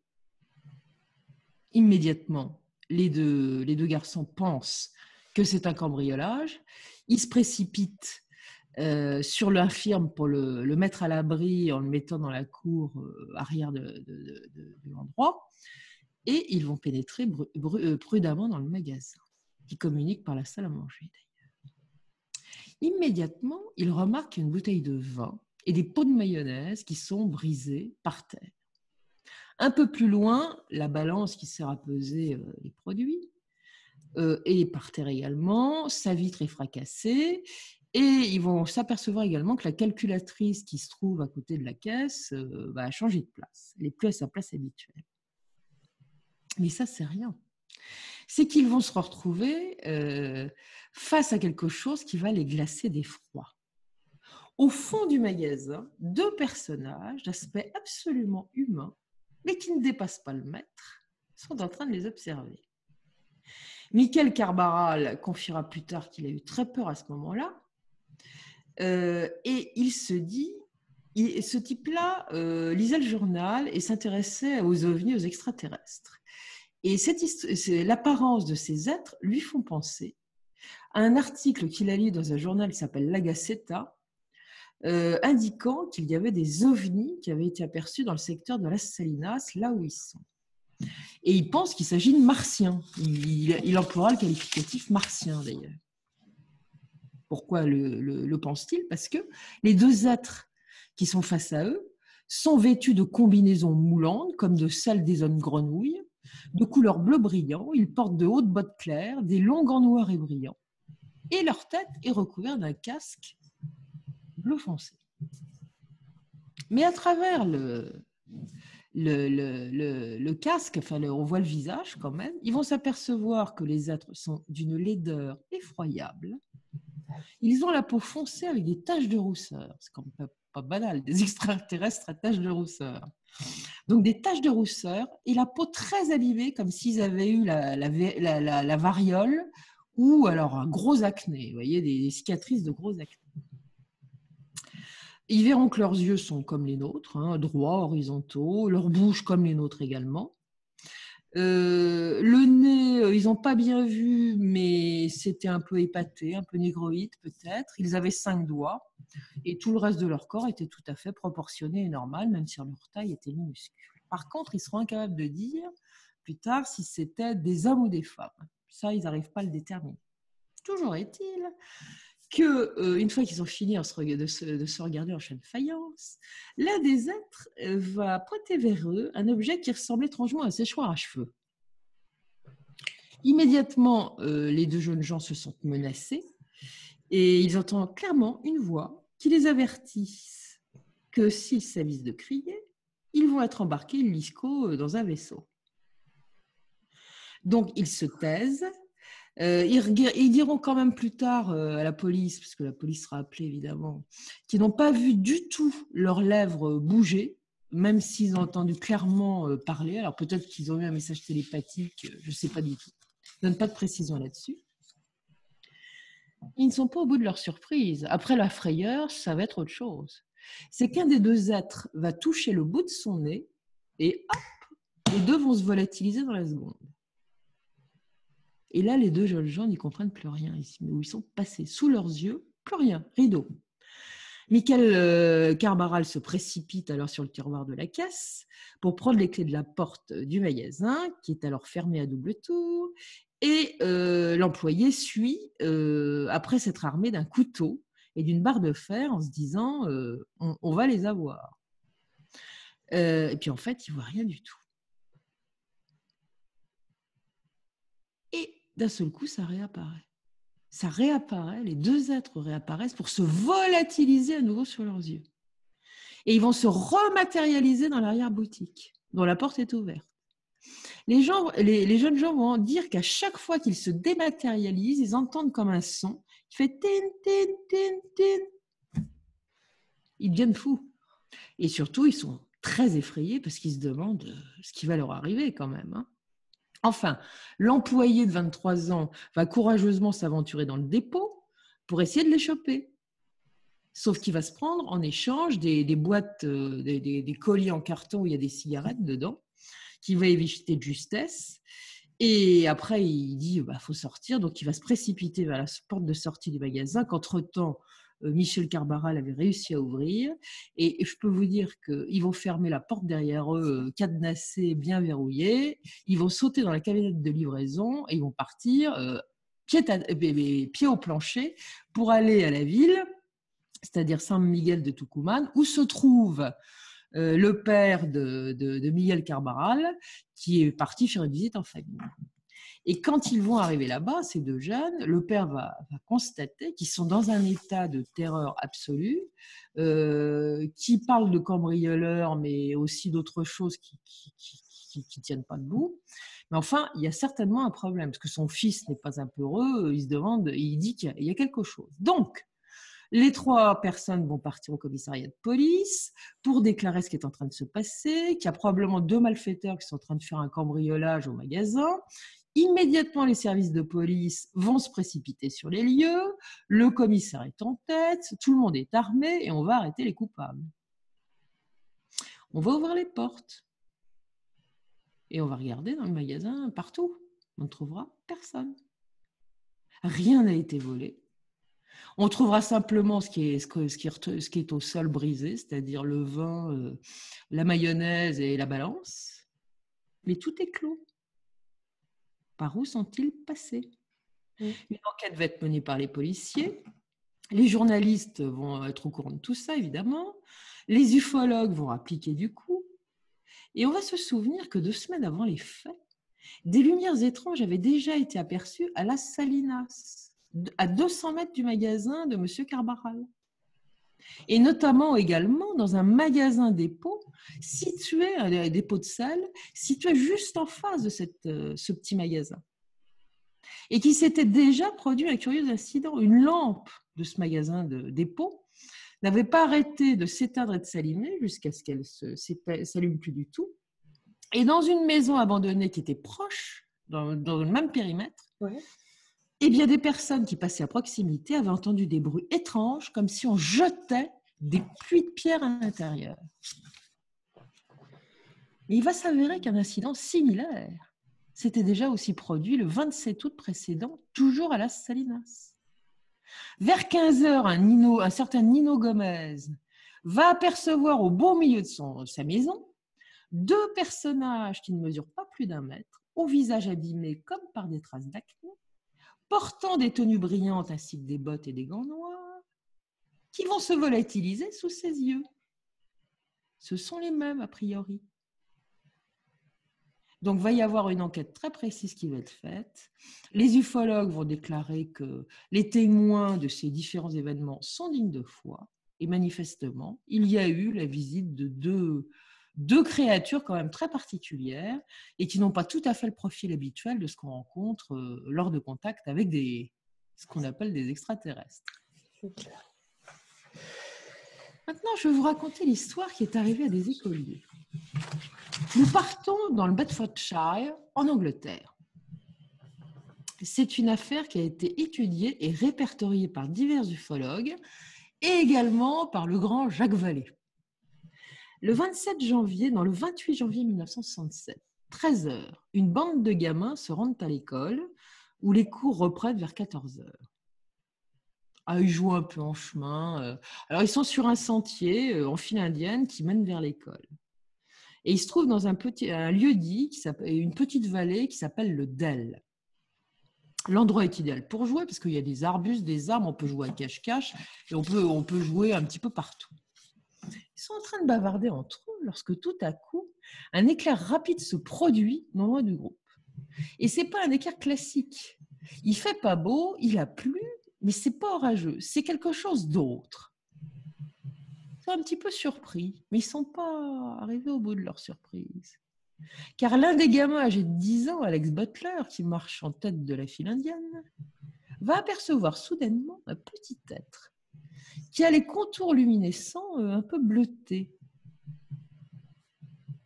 Immédiatement, les deux garçons pensent que c'est un cambriolage. Ils se précipitent sur l'infirme pour le mettre à l'abri en le mettant dans la cour arrière de l'endroit. Et ils vont pénétrer prudemment dans le magasin, qui communique par la salle à manger d'ailleurs. Immédiatement, ils remarquent une bouteille de vin et des pots de mayonnaise qui sont brisés par terre. Un peu plus loin, la balance qui sert à peser les produits est par terre également, sa vitre est fracassée. Et ils vont s'apercevoir également que la calculatrice qui se trouve à côté de la caisse va changer de place. Elle n'est plus à sa place habituelle. Mais ça, c'est rien. C'est qu'ils vont se retrouver face à quelque chose qui va les glacer d'effroi. Au fond du magasin, deux personnages d'aspect absolument humain, mais qui ne dépassent pas le mètre, sont en train de les observer. Michael Carbaral confiera plus tard qu'il a eu très peur à ce moment-là. Et il se dit, ce type-là lisait le journal et s'intéressait aux ovnis, aux extraterrestres. Et l'apparence de ces êtres lui font penser à un article qu'il a lu dans un journal qui s'appelle La Gazzetta, indiquant qu'il y avait des ovnis qui avaient été aperçus dans le secteur de Las Salinas, là où ils sont. Et il pense qu'il s'agit de martiens. Il emploiera le qualificatif martien, d'ailleurs. Pourquoi le pense-t-il? Parce que les deux êtres qui sont face à eux sont vêtus de combinaisons moulantes, comme de celles des hommes grenouilles, de couleur bleu brillant. Ils portent de hautes bottes claires, des longs gants noirs et brillants. Et leur tête est recouverte d'un casque bleu foncé. Mais à travers le casque, enfin, on voit le visage quand même, ils vont s'apercevoir que les êtres sont d'une laideur effroyable, Ils ont la peau foncée avec des taches de rousseur. C'est quand même pas banal, des extraterrestres à taches de rousseur. Donc des taches de rousseur et la peau très abîmée, comme s'ils avaient eu la variole ou alors un gros acné. Vous voyez, des cicatrices de gros acné. Ils verront que leurs yeux sont comme les nôtres, hein, droits, horizontaux, leur bouche comme les nôtres également. Le nez, ils n'ont pas bien vu, mais c'était un peu épaté, un peu négroïde peut-être. Ils avaient 5 doigts et tout le reste de leur corps était tout à fait proportionné et normal, même si leur taille était minuscule. Par contre, ils seront incapables de dire plus tard si c'était des hommes ou des femmes. Ça, ils n'arrivent pas à le déterminer. Toujours est-il qu'une fois qu'ils ont fini de se regarder en chaîne de faïence, l'un des êtres va pointer vers eux un objet qui ressemble étrangement à un séchoir à cheveux. Immédiatement, les 2 jeunes gens se sentent menacés et ils entendent clairement une voix qui les avertit que s'ils s'avisent de crier, ils vont être embarqués illico dans un vaisseau. Donc, ils se taisent. Ils diront quand même plus tard à la police, parce que la police sera appelée évidemment, qu'ils n'ont pas vu du tout leurs lèvres bouger, même s'ils ont entendu clairement parler. Alors peut-être qu'ils ont eu un message télépathique, je ne sais pas du tout. Je ne donne pas de précision là-dessus. Ils ne sont pas au bout de leur surprise. Après la frayeur, ça va être autre chose. C'est qu'un des 2 êtres va toucher le bout de son nez et hop, les 2 vont se volatiliser dans la seconde. Et là, les 2 jeunes gens n'y comprennent plus rien ici, mais où ils sont passés sous leurs yeux, plus rien, rideau. Michael Carbaral se précipite alors sur le tiroir de la caisse pour prendre les clés de la porte du magasin, qui est alors fermée à double tour, et l'employé suit après s'être armé d'un couteau et d'une barre de fer en se disant on va les avoir. Et puis en fait, il ne voit rien du tout. Et d'un seul coup, ça réapparaît. Ça réapparaît, les 2 êtres réapparaissent pour se volatiliser à nouveau sur leurs yeux. Et ils vont se rematérialiser dans l'arrière-boutique, dont la porte est ouverte. Les jeunes gens vont dire qu'à chaque fois qu'ils se dématérialisent, ils entendent comme un son qui fait tin, tin, tin, tin. Ils deviennent fous. Et surtout, ils sont très effrayés parce qu'ils se demandent ce qui va leur arriver quand même, hein. Enfin, l'employé de 23 ans va courageusement s'aventurer dans le dépôt pour essayer de les choper. Sauf qu'il va se prendre en échange des boîtes, des colis en carton où il y a des cigarettes dedans, qu'il va éviter de justesse. Et après, il dit faut sortir. Donc, il va se précipiter vers la porte de sortie du magasin qu'entre-temps, Michel Carbaral avait réussi à ouvrir. Et je peux vous dire qu'ils vont fermer la porte derrière eux, cadenassée, bien verrouillée. Ils vont sauter dans la camionnette de livraison et ils vont partir pied au plancher pour aller à la ville, c'est-à-dire San Miguel de Tucumán, où se trouve le père de Miguel Carbaral, qui est parti faire une visite en famille. Et quand ils vont arriver là-bas, ces 2 jeunes, le père va constater qu'ils sont dans un état de terreur absolue, qui parlent de cambrioleurs, mais aussi d'autres choses qui tiennent pas debout. Mais enfin, il y a certainement un problème, parce que son fils n'est pas un peu heureux, il se demande, il dit qu'il y a quelque chose. Donc, les 3 personnes vont partir au commissariat de police pour déclarer ce qui est en train de se passer, qu'il y a probablement 2 malfaiteurs qui sont en train de faire un cambriolage au magasin. Immédiatement, les services de police vont se précipiter sur les lieux, le commissaire est en tête, tout le monde est armé et on va arrêter les coupables. On va ouvrir les portes et on va regarder dans le magasin partout. On ne trouvera personne. Rien n'a été volé. On trouvera simplement ce qui est au sol brisé, c'est-à-dire le vin, la mayonnaise et la balance. Mais tout est clos. Par où sont-ils passés ? Une enquête va être menée par les policiers. Les journalistes vont être au courant de tout ça, évidemment. Les ufologues vont appliquer du coup. Et on va se souvenir que 2 semaines avant les faits, des lumières étranges avaient déjà été aperçues à Las Salinas, à 200 mètres du magasin de M. Carbaral. Et notamment également dans un magasin dépôt situé, un dépôt de sel, situé juste en face de ce petit magasin. et qu'il s'était déjà produit un curieux incident. Une lampe de ce magasin de dépôt n'avait pas arrêté de s'éteindre et de s'allumer jusqu'à ce qu'elle ne s'allume plus du tout. Et dans une maison abandonnée qui était proche, dans le même périmètre, eh bien, des personnes qui passaient à proximité avaient entendu des bruits étranges, comme si on jetait des pluies de pierres à l'intérieur. Mais il va s'avérer qu'un incident similaire s'était déjà aussi produit le 27 août précédent, toujours à Las Salinas. Vers 15 heures, un certain Nino Gomez va apercevoir au beau milieu de sa maison 2 personnages qui ne mesurent pas plus d'1 mètre, au visage abîmé comme par des traces d'acné, portant des tenues brillantes ainsi que des bottes et des gants noirs, qui vont se volatiliser sous ses yeux. Ce sont les mêmes, a priori. Donc, il va y avoir une enquête très précise qui va être faite. Les ufologues vont déclarer que les témoins de ces différents événements sont dignes de foi. Et manifestement, il y a eu la visite de deux créatures quand même très particulières et qui n'ont pas tout à fait le profil habituel de ce qu'on rencontre lors de contact avec ce qu'on appelle des extraterrestres. C'est clair. Maintenant, je vais vous raconter l'histoire qui est arrivée à des écoliers. Nous partons dans le Bedfordshire, en Angleterre. C'est une affaire qui a été étudiée et répertoriée par divers ufologues et également par le grand Jacques Vallée. Le 28 janvier 1967, 13 h, une bande de gamins se rendent à l'école où les cours reprennent vers 14 h. Ils jouent un peu en chemin. Alors, ils sont sur un sentier en file indienne qui mène vers l'école. Et ils se trouvent dans un lieu-dit, une petite vallée qui s'appelle le Dell. L'endroit est idéal pour jouer parce qu'il y a des arbustes, des arbres, on peut jouer à cache-cache et on peut jouer un petit peu partout. Ils sont en train de bavarder entre eux lorsque tout à coup, un éclair rapide se produit non loin du groupe. Et ce n'est pas un éclair classique. Il ne fait pas beau, il a plu, mais ce n'est pas orageux, c'est quelque chose d'autre. Ils sont un petit peu surpris, mais ils ne sont pas arrivés au bout de leur surprise. Car l'un des gamins âgés de 10 ans, Alex Butler, qui marche en tête de la file indienne, va apercevoir soudainement un petit être qui a les contours luminescents un peu bleutés.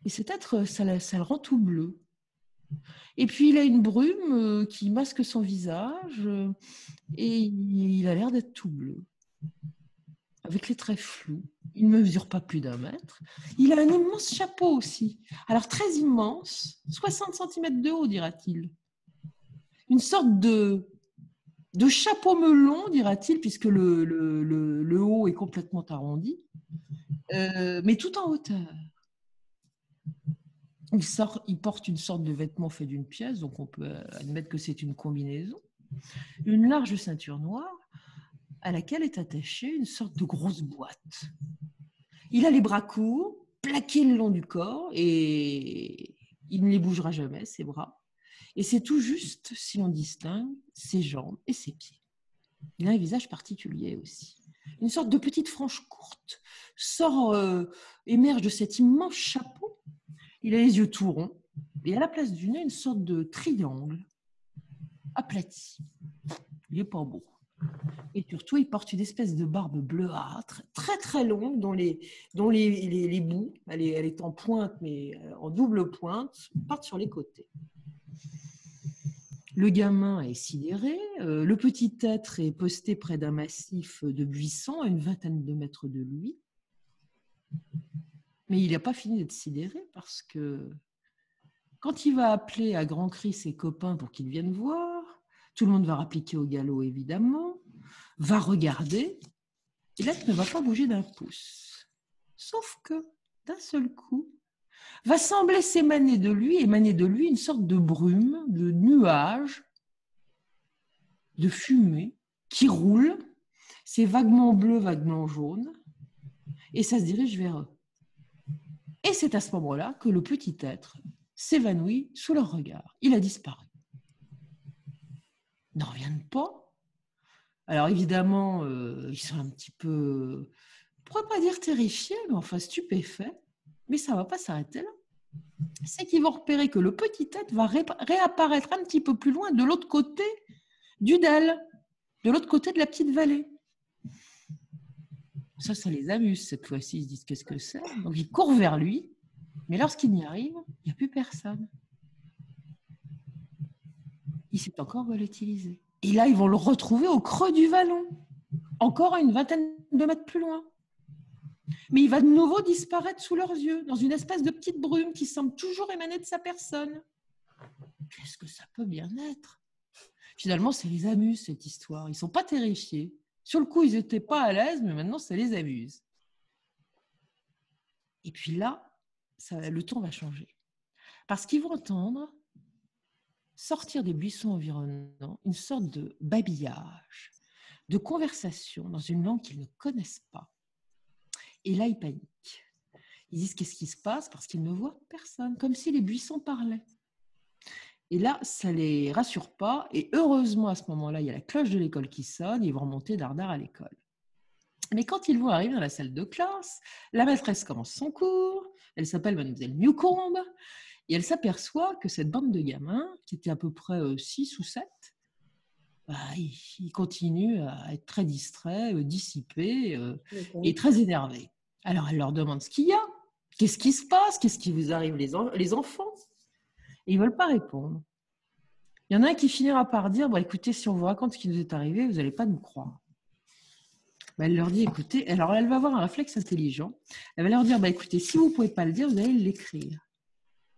Et cet être, ça le rend tout bleu. Et puis, il a une brume qui masque son visage et il a l'air d'être tout bleu, avec les traits flous. Il ne mesure pas plus d'1 mètre. Il a un immense chapeau aussi. Alors, très immense, 60 cm de haut, dira-t-il. Une sorte de chapeau melon, dira-t-il, puisque le haut est complètement arrondi, mais tout en hauteur. Il porte une sorte de vêtement fait d'une pièce, donc on peut admettre que c'est une combinaison. Une large ceinture noire à laquelle est attachée une sorte de grosse boîte. Il a les bras courts, plaqués le long du corps, et il ne les bougera jamais, ses bras. Et c'est tout juste si l'on distingue ses jambes et ses pieds. Il a un visage particulier aussi. Une sorte de petite frange courte émerge de cet immense chapeau. Il a les yeux tout ronds et à la place du nez, une sorte de triangle aplati. Il n'est pas beau. Et surtout, il porte une espèce de barbe bleuâtre, très très longue, dont les bouts, elle est en pointe, mais en double pointe, partent sur les côtés. Le gamin est sidéré. Le petit être est posté près d'un massif de buissons à une vingtaine de mètres de lui. Mais il n'a pas fini d'être sidéré parce que quand il va appeler à grands cris ses copains pour qu'ils viennent voir, tout le monde va rappliquer au galop évidemment, va regarder, et l'être ne va pas bouger d'un pouce. Sauf que, d'un seul coup, va sembler émaner de lui une sorte de brume, de nuage, de fumée qui roule. C'est vaguement bleu, vaguement jaune, et ça se dirige vers eux. Et c'est à ce moment-là que le petit être s'évanouit sous leur regard. Il a disparu. Ils n'en reviennent pas. Alors évidemment, ils sont un petit peu, on ne pourrait pas dire terrifiés, mais enfin stupéfaits. Mais ça ne va pas s'arrêter là. c'est qu'ils vont repérer que le petit être va réapparaître un petit peu plus loin de l'autre côté du DEL, de l'autre côté de la petite vallée. Ça les amuse cette fois-ci. Ils se disent qu'est-ce que c'est? Donc ils courent vers lui, mais lorsqu'il y arrive, il n'y a plus personne. Il s'est encore volatilisé. Et là, ils vont le retrouver au creux du vallon, encore à une vingtaine de mètres plus loin. Mais il va de nouveau disparaître sous leurs yeux, dans une espèce de petite brume qui semble toujours émaner de sa personne. Qu'est-ce que ça peut bien être? Finalement, ça les amuse, cette histoire. Ils ne sont pas terrifiés. Sur le coup, ils n'étaient pas à l'aise, mais maintenant, ça les amuse. Et puis là, le ton va changer. Parce qu'ils vont entendre sortir des buissons environnants une sorte de babillage, de conversation dans une langue qu'ils ne connaissent pas. Et là, ils paniquent. Ils disent qu'est-ce qui se passe parce qu'ils ne voient personne, comme si les buissons parlaient. Et là, ça ne les rassure pas. Et heureusement, à ce moment-là, il y a la cloche de l'école qui sonne. Ils vont remonter dardard à l'école. Mais quand ils vont arriver dans la salle de classe, la maîtresse commence son cours. Elle s'appelle Mademoiselle Newcombe. Et elle s'aperçoit que cette bande de gamins, qui était à peu près 6 ou 7, ils continuent à être très distraits, dissipés et très énervés. Alors, elle leur demande ce qu'il y a. Qu'est-ce qui se passe? Qu'est-ce qui vous arrive, les enfants? Et ils ne veulent pas répondre. Il y en a un qui finira par dire, écoutez, si on vous raconte ce qui nous est arrivé, vous n'allez pas nous croire. Elle leur dit, écoutez, alors elle va avoir un réflexe intelligent. Elle va leur dire, écoutez, si vous ne pouvez pas le dire, vous allez l'écrire.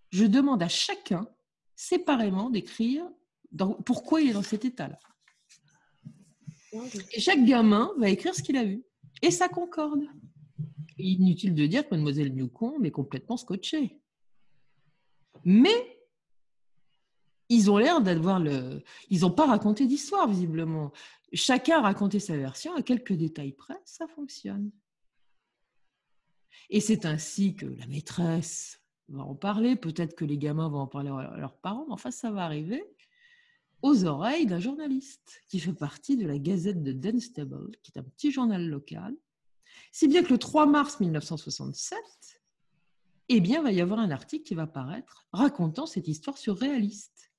Je demande à chacun, séparément, d'écrire pourquoi il est dans cet état-là. Et chaque gamin va écrire ce qu'il a vu. Et ça concorde. Et inutile de dire que Mademoiselle Newcombe est complètement scotchée. Mais ils ont l'air d'avoir ils n'ont pas raconté d'histoire, visiblement. Chacun a raconté sa version, à quelques détails près, ça fonctionne. Et c'est ainsi que la maîtresse va en parler, peut-être que les gamins vont en parler à leurs parents, mais enfin, ça va arriver aux oreilles d'un journaliste qui fait partie de la Gazette de Dunstable, qui est un petit journal local, si bien que le 3 mars 1967, eh bien, il va y avoir un article qui va paraître racontant cette histoire surréaliste.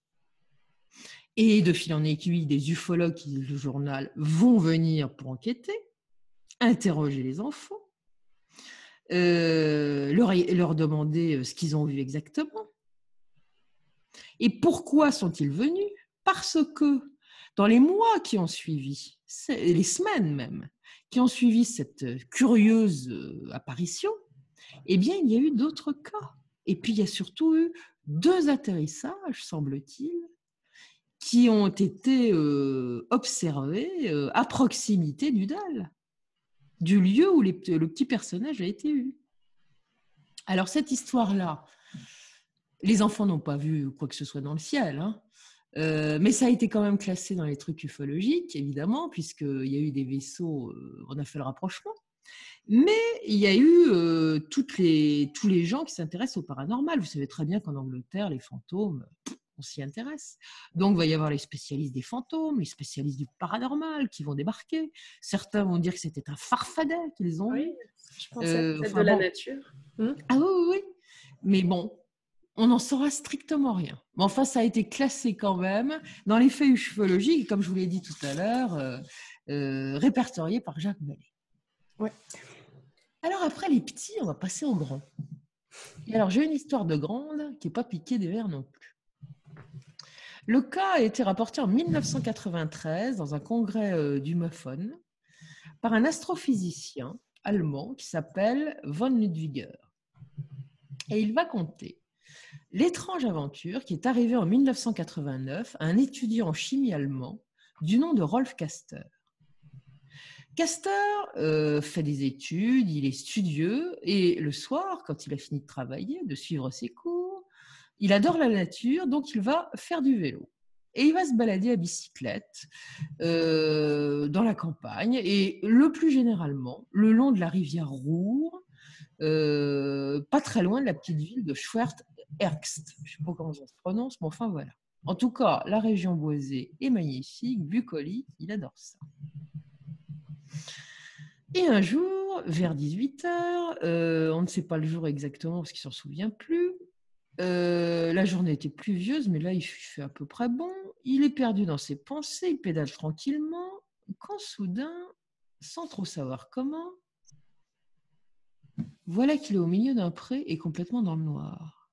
Et de fil en aiguille, des ufologues qui lisent le journal vont venir pour enquêter, interroger les enfants, leur demander ce qu'ils ont vu exactement. Et pourquoi sont-ils venus? Parce que dans les mois qui ont suivi, les semaines même, qui ont suivi cette curieuse apparition, eh bien, il y a eu d'autres cas. Et puis, il y a surtout eu 2 atterrissages, semble-t-il, qui ont été observés à proximité du DEL, du lieu où le petit personnage a été vu. Alors, cette histoire-là, les enfants n'ont pas vu quoi que ce soit dans le ciel, hein. Mais ça a été quand même classé dans les trucs ufologiques, évidemment, puisqu'il y a eu des vaisseaux, on a fait le rapprochement. Mais il y a eu tous les gens qui s'intéressent au paranormal. Vous savez très bien qu'en Angleterre, les fantômes, on s'y intéresse. Donc, il va y avoir les spécialistes des fantômes, les spécialistes du paranormal qui vont débarquer. Certains vont dire que c'était un farfadet qu'ils ont vu. Je pensais peut-être de la nature. Ah oui. Mais bon, on n'en saura strictement rien. Mais enfin, ça a été classé quand même dans les faits ufologiques, comme je vous l'ai dit tout à l'heure, répertorié par Jacques Vallée. Ouais. Alors après les petits, on va passer aux grands. Et alors j'ai une histoire de grande qui n'est pas piquée des verres non plus. Le cas a été rapporté en 1993 dans un congrès du MUFON par un astrophysicien allemand qui s'appelle von Ludwiger. Et il va conter l'étrange aventure qui est arrivée en 1989 à un étudiant en chimie allemand du nom de Rolf Kaster. Kaster fait des études, il est studieux et le soir, quand il a fini de travailler, de suivre ses cours, il adore la nature, donc il va faire du vélo. Et il va se balader à bicyclette dans la campagne et le plus généralement, le long de la rivière Ruhr, pas très loin de la petite ville de Schwertherkst. Je ne sais pas comment ça se prononce, mais enfin voilà. En tout cas, la région boisée est magnifique, bucolique, il adore ça. Et un jour, vers 18h, on ne sait pas le jour exactement parce qu'il ne s'en souvient plus, La journée était pluvieuse, mais là, il fait à peu près bon. Il est perdu dans ses pensées, il pédale tranquillement, quand soudain, sans trop savoir comment, voilà qu'il est au milieu d'un pré et complètement dans le noir.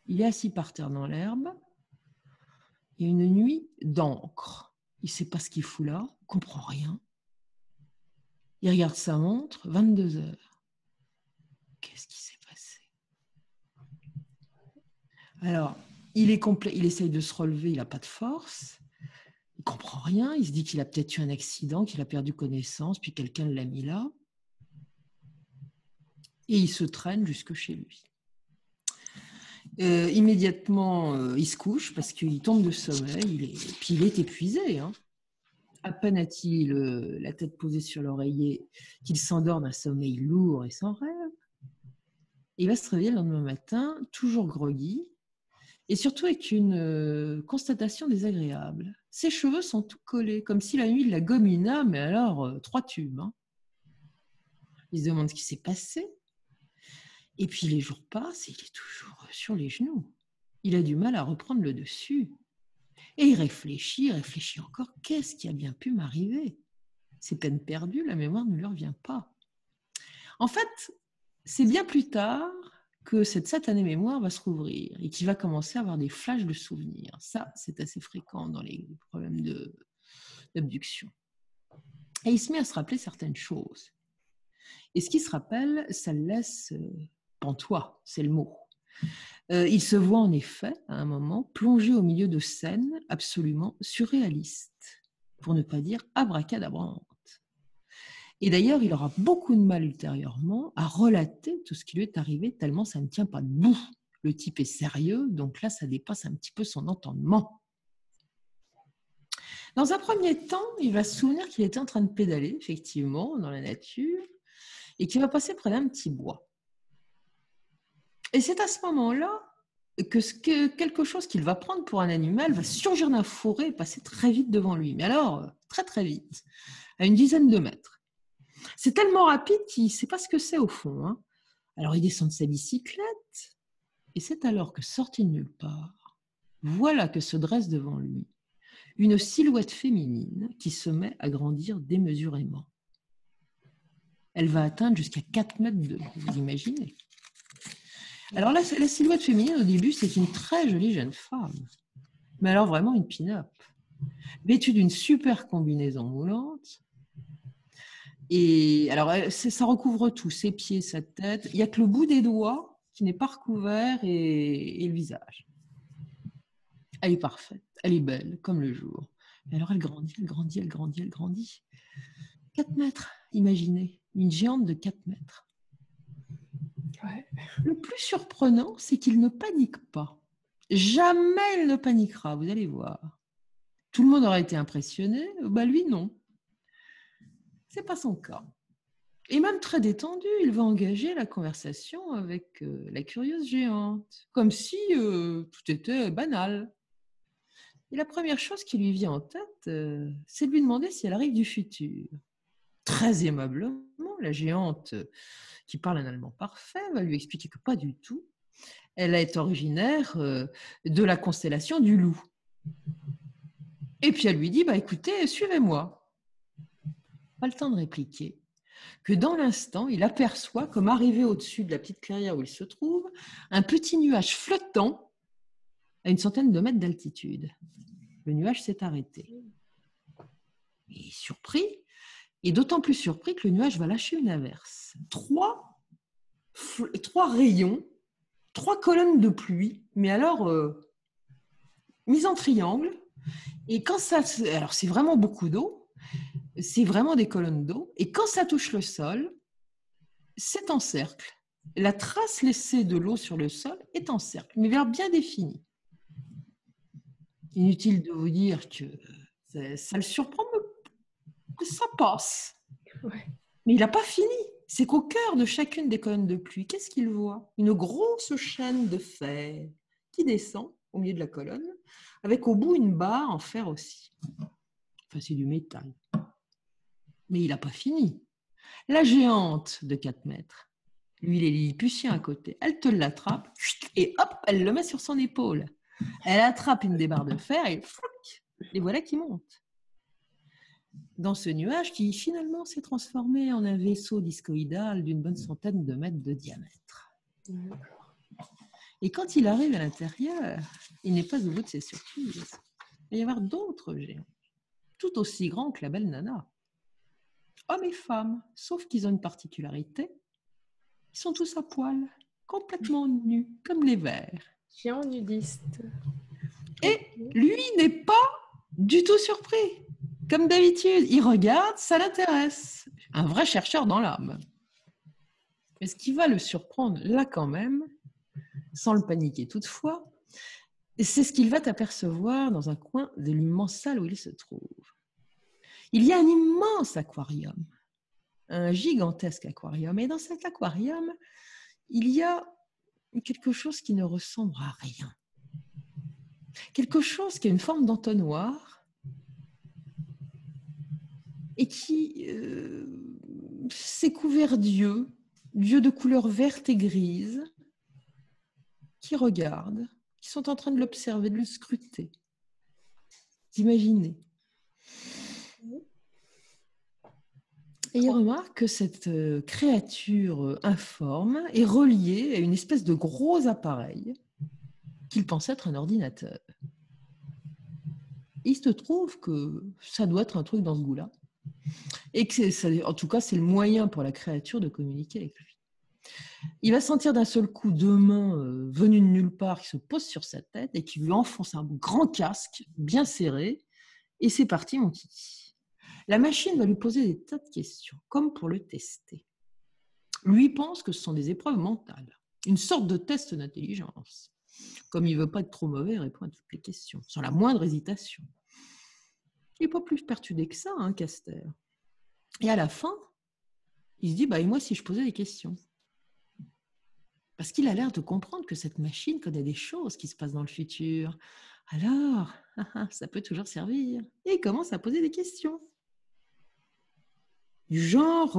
Il est assis par terre dans l'herbe. Il y a une nuit d'encre. Il ne sait pas ce qu'il fout là, il ne comprend rien. Il regarde sa montre, 22 heures. Qu'est-ce qui s'est passé? Alors, il essaye de se relever, il n'a pas de force. Il ne comprend rien. Il se dit qu'il a peut-être eu un accident, qu'il a perdu connaissance, puis quelqu'un l'a mis là. Et il se traîne jusque chez lui. Immédiatement, il se couche parce qu'il tombe de sommeil. Puis il est épuisé. Hein. À peine a-t-il la tête posée sur l'oreiller qu'il s'endort d'un sommeil lourd et sans rêve. Il va se réveiller le lendemain matin, toujours groggy, et surtout avec une constatation désagréable. Ses cheveux sont tout collés, comme si la nuit il la gomina, mais alors 3 tubes. Hein. Il se demande ce qui s'est passé. Et puis les jours passent et il est toujours sur les genoux. Il a du mal à reprendre le dessus. Et il réfléchit encore. Qu'est-ce qui a bien pu m'arriver? C'est peine perdue, la mémoire ne lui revient pas. En fait, c'est bien plus tard que cette satanée mémoire va se rouvrir et qu'il va commencer à avoir des flashs de souvenirs. Ça, c'est assez fréquent dans les problèmes d'abduction. Et il se met à se rappeler certaines choses. Et ce qu'il se rappelle, ça le laisse pantois, c'est le mot. Il se voit en effet, à un moment, plongé au milieu de scènes absolument surréalistes, pour ne pas dire abracadabrantes. Et d'ailleurs, il aura beaucoup de mal ultérieurement à relater tout ce qui lui est arrivé, tellement ça ne tient pas debout. Le type est sérieux, donc là, ça dépasse un petit peu son entendement. Dans un premier temps, il va se souvenir qu'il était en train de pédaler, effectivement, dans la nature, et qu'il va passer près d'un petit bois. Et c'est à ce moment-là que quelque chose qu'il va prendre pour un animal va surgir d'un fourré et passer très vite devant lui. Mais alors, très très vite, à une dizaine de mètres. C'est tellement rapide qu'il ne sait pas ce que c'est au fond. Hein. Alors il descend de sa bicyclette, et c'est alors que, sorti de nulle part, voilà que se dresse devant lui une silhouette féminine qui se met à grandir démesurément. Elle va atteindre jusqu'à 4 mètres de long, vous imaginez. Alors là, la silhouette féminine, au début, c'est une très jolie jeune femme. Mais alors vraiment une pin-up. Vêtue d'une super combinaison moulante. Et alors, ça recouvre tout, ses pieds, sa tête. Il n'y a que le bout des doigts qui n'est pas recouvert et le visage. Elle est parfaite, elle est belle, comme le jour. Et alors, elle grandit, elle grandit, elle grandit, elle grandit. 4 mètres, imaginez, une géante de 4 mètres. Ouais. Le plus surprenant, c'est qu'il ne panique pas. Jamais il ne paniquera, vous allez voir. Tout le monde aurait été impressionné, lui non. C'est pas son cas. Et même très détendu, il va engager la conversation avec la curieuse géante, comme si tout était banal. Et la première chose qui lui vient en tête, c'est de lui demander si elle arrive du futur. Très aimablement, la géante, qui parle un allemand parfait, va lui expliquer que pas du tout. Elle est originaire de la constellation du Loup. Et puis elle lui dit, écoutez, suivez-moi. Pas le temps de répliquer que dans l'instant, il aperçoit, comme arrivé au-dessus de la petite clairière où il se trouve, un petit nuage flottant à une centaine de mètres d'altitude. Le nuage s'est arrêté. Il est surpris, et d'autant plus surpris que le nuage va lâcher une averse. 3 rayons, 3 colonnes de pluie, mais alors mises en triangle. Et quand ça, alors c'est vraiment beaucoup d'eau, c'est vraiment des colonnes d'eau, et quand ça touche le sol, c'est en cercle. La trace laissée de l'eau sur le sol est en cercle, mais bien définie. Inutile de vous dire que ça le surprend, que ça passe. Ouais. Mais il n'a pas fini. C'est qu'au cœur de chacune des colonnes de pluie, qu'est-ce qu'il voit? Une grosse chaîne de fer qui descend au milieu de la colonne, avec au bout une barre en fer aussi. Enfin, c'est du métal. Mais il n'a pas fini. La géante de 4 mètres Lui, il est lilliputien à côté. Elle te l'attrape et hop, elle le met sur son épaule. Elle attrape une des barres de fer et flouc, les voilà qui montent. Dans ce nuage qui finalement s'est transformé en un vaisseau discoïdal d'une bonne centaine de mètres de diamètre. Et quand il arrive à l'intérieur, il n'est pas au bout de ses surprises. Il va y avoir d'autres géants, tout aussi grands que la belle Nana. Hommes et femmes, sauf qu'ils ont une particularité. Ils sont tous à poil, complètement nus, comme les vers. Géant nudiste. Et lui n'est pas du tout surpris. Comme d'habitude, il regarde, ça l'intéresse. Un vrai chercheur dans l'âme. Mais ce qui va le surprendre, là quand même, sans le paniquer toutefois, c'est ce qu'il va t'apercevoir dans un coin de l'immense salle où il se trouve. Il y a un immense aquarium, un gigantesque aquarium. Et dans cet aquarium, il y a quelque chose qui ne ressemble à rien. Quelque chose qui a une forme d'entonnoir et qui s'est couvert d'yeux de couleur verte et grise, qui regardent, qui sont en train de l'observer, de le scruter, d'imaginer. Et il remarque que cette créature informe est reliée à une espèce de gros appareil qu'il pense être un ordinateur. Et il se trouve que ça doit être un truc dans ce goût-là. Et que en tout cas, c'est le moyen pour la créature de communiquer avec lui. Il va sentir d'un seul coup deux mains venues de nulle part qui se posent sur sa tête et qui lui enfoncent un grand casque bien serré. Et c'est parti, mon kiki. La machine va lui poser des tas de questions, comme pour le tester. Lui pense que ce sont des épreuves mentales, une sorte de test d'intelligence. Comme il ne veut pas être trop mauvais, il répond à toutes les questions, sans la moindre hésitation. Il n'est pas plus perturbé que ça, hein, Castor. Et à la fin, il se dit, et moi si je posais des questions? Parce qu'il a l'air de comprendre que cette machine connaît des choses qui se passent dans le futur. Alors, ça peut toujours servir. Et il commence à poser des questions. Du genre,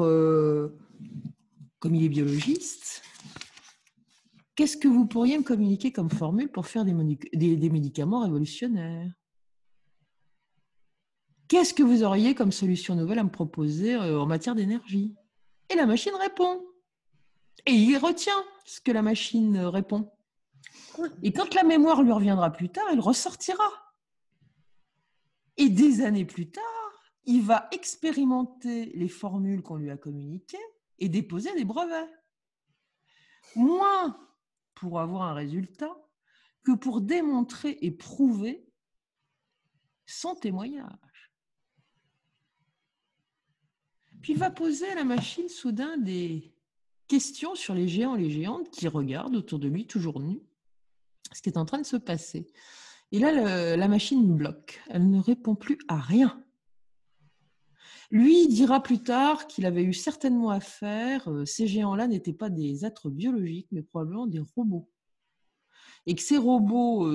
comme il est biologiste, qu'est-ce que vous pourriez me communiquer comme formule pour faire des médicaments révolutionnaires? Qu'est-ce que vous auriez comme solution nouvelle à me proposer en matière d'énergie? Et la machine répond. Et il retient ce que la machine répond. Et quand la mémoire lui reviendra plus tard, il ressortira. Et des années plus tard, il va expérimenter les formules qu'on lui a communiquées et déposer des brevets. Moins pour avoir un résultat que pour démontrer et prouver son témoignage. Puis il va poser à la machine soudain des questions sur les géants et les géantes qui regardent autour de lui, toujours nus, ce qui est en train de se passer. Et là, la machine bloque. Elle ne répond plus à rien. Lui dira plus tard qu'il avait eu certainement affaire, ces géants-là n'étaient pas des êtres biologiques, mais probablement des robots. Et que ces robots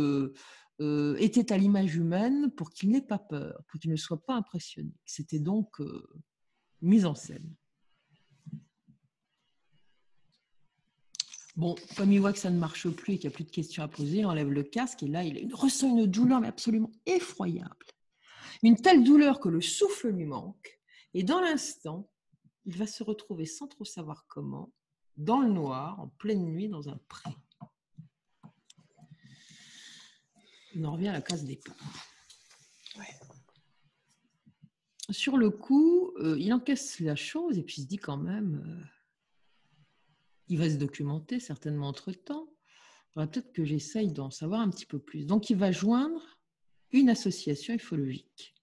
étaient à l'image humaine pour qu'il n'ait pas peur, pour qu'il ne soit pas impressionné. C'était donc mise en scène. Bon, comme il voit que ça ne marche plus et qu'il n'y a plus de questions à poser, il enlève le casque et là, il ressent une douleur mais absolument effroyable. Une telle douleur que le souffle lui manque. Et dans l'instant, il va se retrouver sans trop savoir comment, dans le noir, en pleine nuit, dans un pré. On en revient à la case départ. Ouais. Sur le coup, il encaisse la chose et puis il se dit quand même, il va se documenter certainement entre-temps. Il faudra peut-être que j'essaye d'en savoir un petit peu plus. Donc, il va joindre une association ufologique.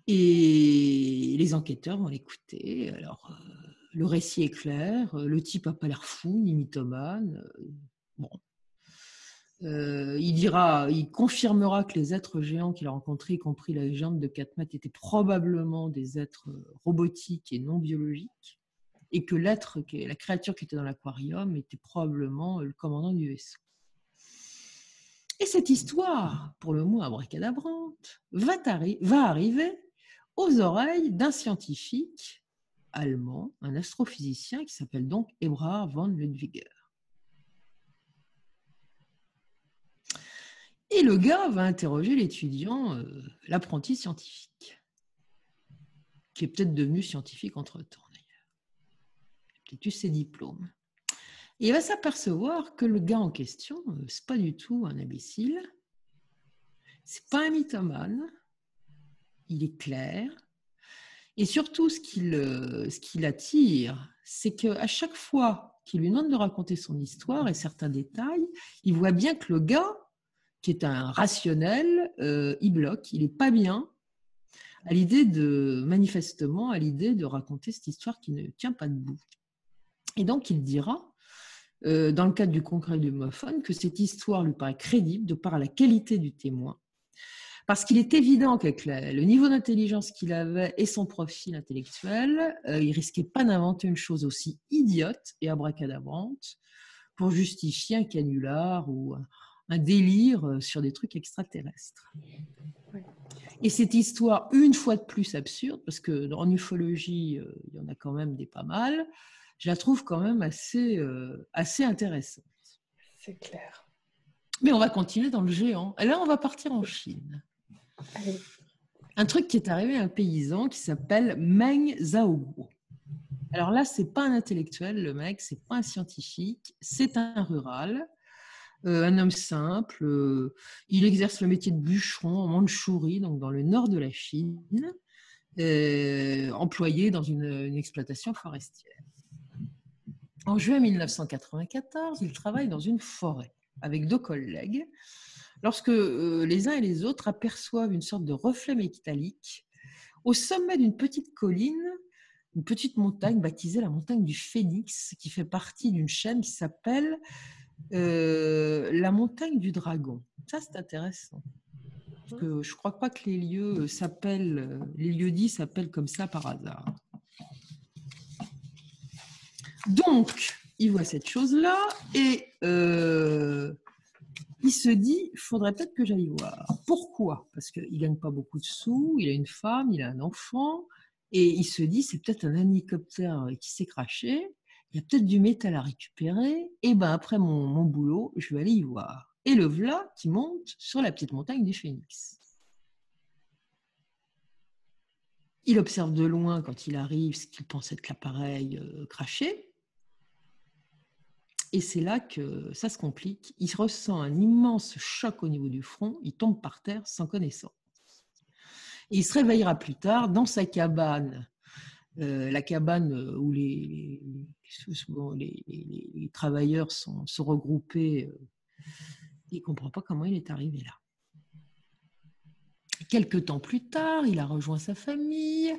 Et les enquêteurs vont l'écouter. Alors, le récit est clair. Le type n'a pas l'air fou, ni mythomane. Bon. Il confirmera que les êtres géants qu'il a rencontrés, y compris la géante de 4 mètres, étaient probablement des êtres robotiques et non biologiques. Et que la créature qui était dans l'aquarium était probablement le commandant du vaisseau. Et cette histoire, pour le mot abracadabrante, va arriver aux oreilles d'un scientifique allemand, un astrophysicien qui s'appelle donc Eberhard von Ludwiger. Et le gars va interroger l'étudiant, l'apprenti scientifique, qui est peut-être devenu scientifique entre-temps d'ailleurs. Il a peut-être eu ses diplômes. Et il va s'apercevoir que le gars en question, c'est pas du tout un imbécile, c'est pas un mythomane, il est clair. Et surtout, ce qui l'attire, c'est qu'à chaque fois qu'il lui demande de raconter son histoire et certains détails, il voit bien que le gars, qui est un rationnel, il bloque, il n'est pas bien manifestement, à l'idée de raconter cette histoire qui ne tient pas debout. Et donc, il dira, dans le cadre du congrès du MUFON, que cette histoire lui paraît crédible de par la qualité du témoin, parce qu'il est évident qu'avec le niveau d'intelligence qu'il avait et son profil intellectuel, il risquait pas d'inventer une chose aussi idiote et abracadabrante pour justifier un canular ou un délire sur des trucs extraterrestres. Et cette histoire, une fois de plus absurde, parce qu'en ufologie, il y en a quand même des pas mal, je la trouve quand même assez intéressante. C'est clair. Mais on va continuer dans le géant. Et là, on va partir en Chine. Allez. Un truc qui est arrivé à un paysan qui s'appelle Meng Zhaoguo. Alors là, c'est pas un intellectuel, le mec, c'est pas un scientifique, c'est un rural, un homme simple. Il exerce le métier de bûcheron en Mandchourie, donc dans le nord de la Chine, employé dans une exploitation forestière. En juin 1994, il travaille dans une forêt avec 2 collègues, lorsque les uns et les autres aperçoivent une sorte de reflet métallique au sommet d'une petite colline, une petite montagne baptisée la montagne du Phénix, qui fait partie d'une chaîne qui s'appelle la montagne du Dragon. Ça, c'est intéressant. Parce que je ne crois pas que les lieux-dits s'appellent comme ça par hasard. Donc, il voit cette chose-là et il se dit, il faudrait peut-être que j'aille voir. Pourquoi ? Parce qu'il ne gagne pas beaucoup de sous, il a une femme, il a un enfant, et il se dit, c'est peut-être un hélicoptère qui s'est crashé, il y a peut-être du métal à récupérer, et ben après mon boulot, je vais aller y voir. Et le voilà qui monte sur la petite montagne du Phénix. Il observe de loin quand il arrive ce qu'il pense être l'appareil crashé. Et c'est là que ça se complique. Il ressent un immense choc au niveau du front. Il tombe par terre sans connaissance. Et il se réveillera plus tard dans sa cabane. La cabane où les travailleurs sont regroupés. Il ne comprend pas comment il est arrivé là. Quelques temps plus tard, il a rejoint sa famille.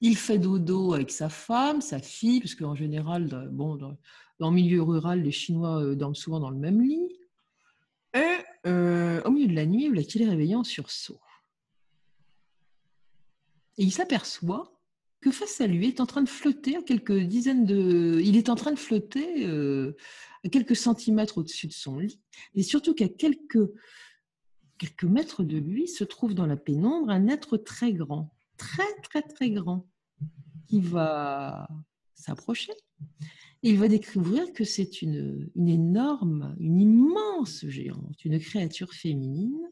Il fait dodo avec sa femme, sa fille, parce qu'en général, dans le milieu rural, les Chinois dorment souvent dans le même lit. Et au milieu de la nuit, il est réveillé en sursaut. Et il s'aperçoit que face à lui, il est en train de flotter à il est en train de flotter à quelques centimètres au-dessus de son lit, et surtout qu'à quelques mètres de lui se trouve dans la pénombre un être très grand, très grand, qui va s'approcher. Et il va découvrir que c'est une immense géante, une créature féminine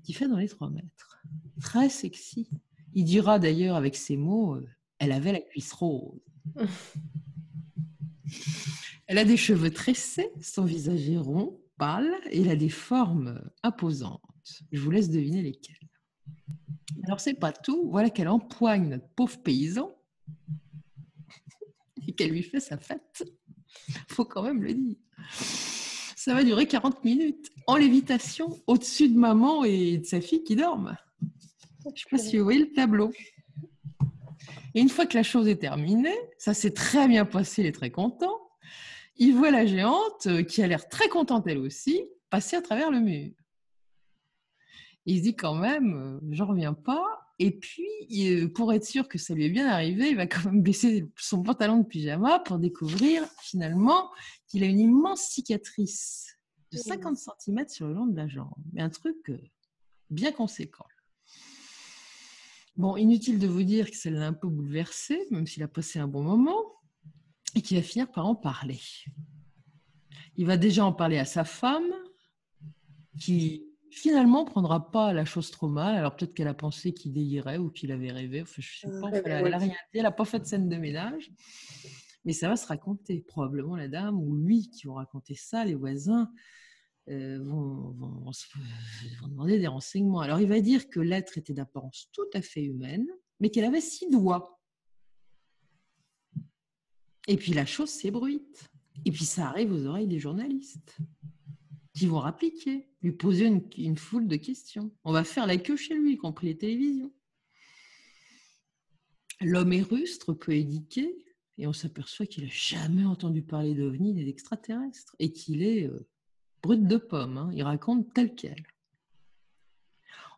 qui fait dans les 3 mètres. Très sexy. Il dira d'ailleurs avec ces mots, elle avait la cuisse rose. Elle a des cheveux tressés, son visage est rond, pâle, et elle a des formes imposantes. Je vous laisse deviner lesquelles. Alors, c'est pas tout. Voilà qu'elle empoigne notre pauvre paysan et qu'elle lui fait sa fête. Faut quand même le dire. Ça va durer 40 minutes en lévitation au-dessus de maman et de sa fille qui dorment. Je ne sais pas si vous voyez le tableau. Et une fois que la chose est terminée, ça s'est très bien passé, il est très content. Il voit la géante, qui a l'air très contente elle aussi, passer à travers le mur. Il se dit quand même, j'en reviens pas. Et puis, pour être sûr que ça lui est bien arrivé, il va quand même baisser son pantalon de pyjama pour découvrir finalement qu'il a une immense cicatrice de 50 cm sur le long de la jambe. Mais un truc bien conséquent. Bon, inutile de vous dire que ça l'a un peu bouleversé, même s'il a passé un bon moment, et qu'il va finir par en parler. Il va déjà en parler à sa femme, qui finalement ne prendra pas la chose trop mal. Alors peut-être qu'elle a pensé qu'il délirait ou qu'il avait rêvé. Enfin, je ne sais pas. Enfin, elle n'a rien dit. Elle n'a pas fait de scène de ménage. Mais ça va se raconter. Probablement la dame ou lui qui vont raconter ça. Les voisins vont demander des renseignements. Alors il va dire que l'être était d'apparence tout à fait humaine, mais qu'elle avait 6 doigts. Et puis la chose s'ébruite. Et puis ça arrive aux oreilles des journalistes qui vont rappliquer, lui poser une foule de questions. On va faire la queue chez lui, y compris les télévisions. L'homme est rustre, peu éduqué, et on s'aperçoit qu'il n'a jamais entendu parler d'ovnis ni d'extraterrestres, et qu'il est brut de pomme. Hein. Il raconte tel quel.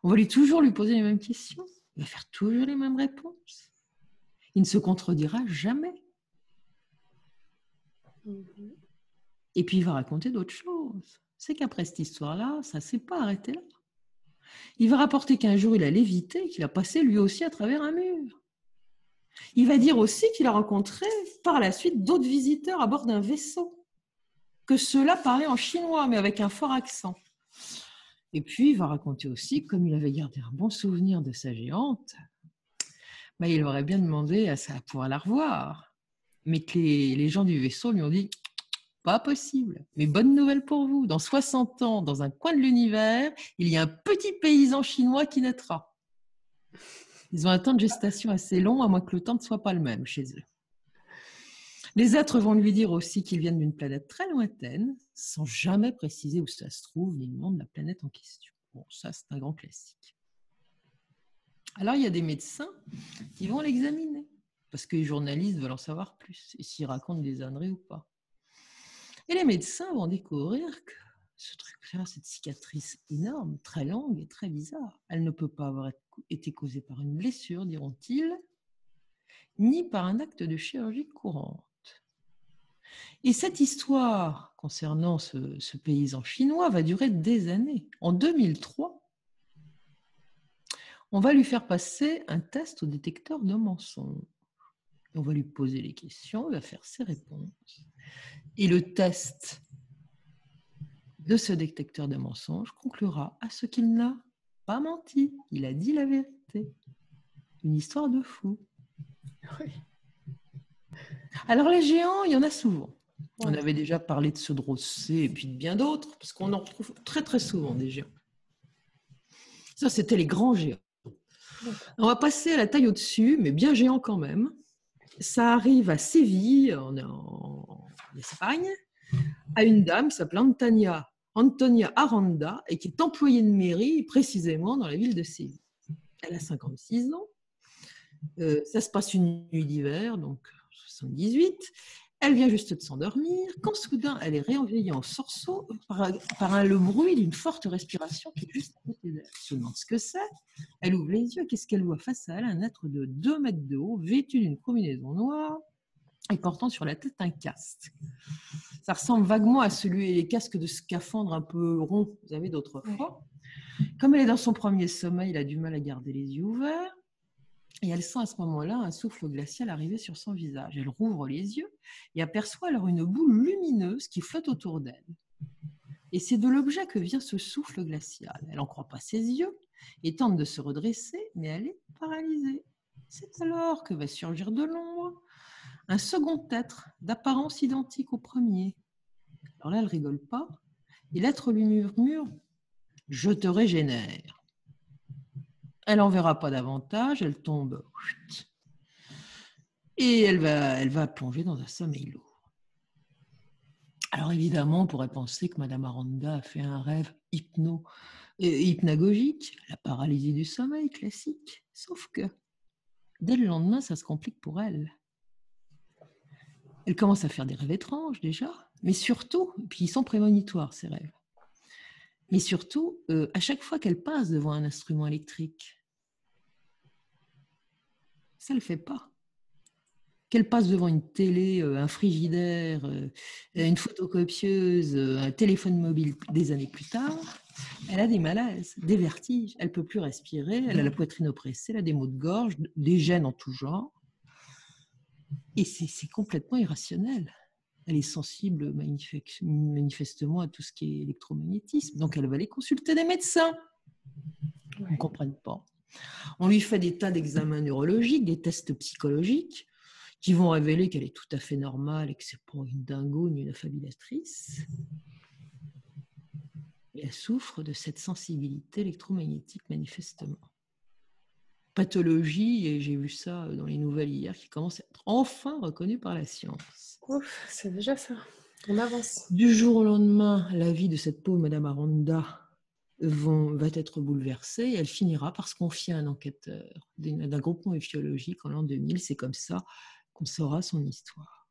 On va toujours lui poser les mêmes questions. Il va faire toujours les mêmes réponses. Il ne se contredira jamais. Et puis il va raconter d'autres choses. C'est qu'après cette histoire-là, ça ne s'est pas arrêté là. Il va rapporter qu'un jour, il a lévité, qu'il a passé lui aussi à travers un mur. Il va dire aussi qu'il a rencontré par la suite d'autres visiteurs à bord d'un vaisseau, que ceux-là parlaient en chinois, mais avec un fort accent. Et puis, il va raconter aussi, comme il avait gardé un bon souvenir de sa géante, il aurait bien demandé à pouvoir la revoir. Mais que les gens du vaisseau lui ont dit « Pas possible, mais bonne nouvelle pour vous, dans 60 ans, dans un coin de l'univers, il y a un petit paysan chinois qui naîtra. » Ils ont un temps de gestation assez long, à moins que le temps ne soit pas le même chez eux. Les êtres vont lui dire aussi qu'ils viennent d'une planète très lointaine, sans jamais préciser où ça se trouve, ni le nom de la planète en question. Bon, ça, c'est un grand classique. Alors, il y a des médecins qui vont l'examiner, parce que les journalistes veulent en savoir plus, et s'ils racontent des âneries ou pas. Et les médecins vont découvrir que ce truc-là, cette cicatrice énorme, très longue et très bizarre, elle ne peut pas avoir été causée par une blessure, diront-ils, ni par un acte de chirurgie courante. Et cette histoire concernant ce paysan chinois va durer des années. En 2003, on va lui faire passer un test au détecteur de mensonges. On va lui poser les questions, il va faire ses réponses. Et le test de ce détecteur de mensonges conclura à ce qu'il n'a pas menti. Il a dit la vérité. Une histoire de fou. Oui. Alors les géants, il y en a souvent. Ouais. On avait déjà parlé de ceux de Rossé et puis de bien d'autres, parce qu'on en retrouve très très souvent des géants. Ça, c'était les grands géants. On va passer à la taille au-dessus, mais bien géant quand même. Ça arrive à Séville, en Espagne, à une dame qui s'appelle Antonia Aranda et qui est employée de mairie précisément dans la ville de Séville. Elle a 56 ans. Ça se passe une nuit d'hiver, donc 78. Elle vient juste de s'endormir, quand soudain elle est réveillée en sursaut par le bruit d'une forte respiration qui est juste à côté d'elle. Elle se demande ce que c'est. Elle ouvre les yeux. Qu'est-ce qu'elle voit face à elle? Un être de 2 mètres de haut, vêtu d'une combinaison noire et portant sur la tête un casque. Ça ressemble vaguement à les casques de scaphandre un peu ronds, vous savez, d'autrefois. Comme elle est dans son premier sommeil, elle a du mal à garder les yeux ouverts. Et elle sent à ce moment-là un souffle glacial arriver sur son visage. Elle rouvre les yeux et aperçoit alors une boule lumineuse qui flotte autour d'elle. Et c'est de l'objet que vient ce souffle glacial. Elle n'en croit pas ses yeux et tente de se redresser, mais elle est paralysée. C'est alors que va surgir de l'ombre un second être d'apparence identique au premier. Alors là, elle ne rigole pas et l'être lui murmure « Je te régénère ». Elle n'en verra pas davantage, elle tombe et elle va plonger dans un sommeil lourd. Alors évidemment, on pourrait penser que Madame Aranda a fait un rêve hypnagogique, la paralysie du sommeil classique, sauf que dès le lendemain, ça se complique pour elle. Elle commence à faire des rêves étranges déjà, mais surtout, puis ils sont prémonitoires ces rêves, mais surtout, à chaque fois qu'elle passe devant un instrument électrique, ça ne le fait pas. Qu'elle passe devant une télé, un frigidaire, une photocopieuse, un téléphone mobile des années plus tard, Elle a des malaises, des vertiges, elle ne peut plus respirer, elle a la poitrine oppressée, elle a des maux de gorge, des gènes en tout genre. Et c'est complètement irrationnel. Elle est sensible manifestement à tout ce qui est électromagnétisme. Donc, elle va aller consulter des médecins. Ils ne comprennent pas. On lui fait des tas d'examens neurologiques, des tests psychologiques qui vont révéler qu'elle est tout à fait normale et que ce n'est pas une dingo ni une affabulatrice. Et elle souffre de cette sensibilité électromagnétique manifestement. Pathologie, et j'ai vu ça dans les nouvelles hier, qui commence à être enfin reconnue par la science. Ouf, c'est déjà ça. On avance. Du jour au lendemain, la vie de cette pauvre Madame Aranda va être bouleversée et elle finira par se confier à un enquêteur d'un groupement ufologique en l'an 2000. C'est comme ça qu'on saura son histoire.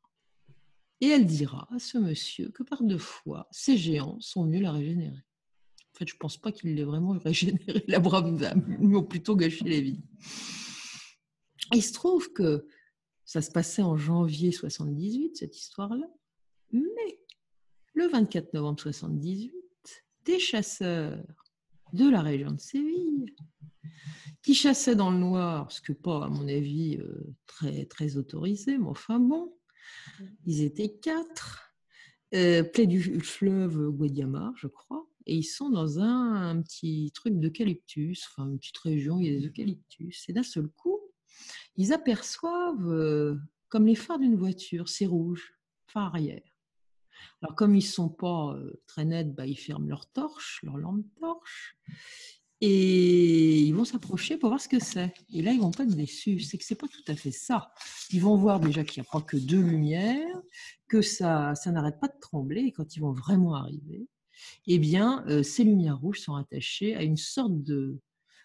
Et elle dira à ce monsieur que par 2 fois, ces géants sont venus la régénérer. En fait, je ne pense pas qu'il l'ait vraiment régénéré, la brave dame. Ils lui ont plutôt gâché la vie. Il se trouve que ça se passait en janvier 78, cette histoire-là. Mais le 24 novembre 78, des chasseurs de la région de Séville, qui chassaient dans le noir, ce que pas, à mon avis, très, très autorisé, mais enfin bon, ils étaient 4, près du fleuve Guadiamar, je crois, et ils sont dans un petit truc d'eucalyptus, enfin une petite région où il y a des eucalyptus, et d'un seul coup, ils aperçoivent, comme les phares d'une voiture, c'est rouge, phare arrière. Alors, comme ils ne sont pas très nets, ils ferment leur lampe torche, et ils vont s'approcher pour voir ce que c'est. Et là, ils ne vont pas être déçus. C'est que ce n'est pas tout à fait ça. Ils vont voir déjà qu'il n'y a pas que 2 lumières, que ça n'arrête pas de trembler, et quand ils vont vraiment arriver, eh bien, ces lumières rouges sont attachées à une sorte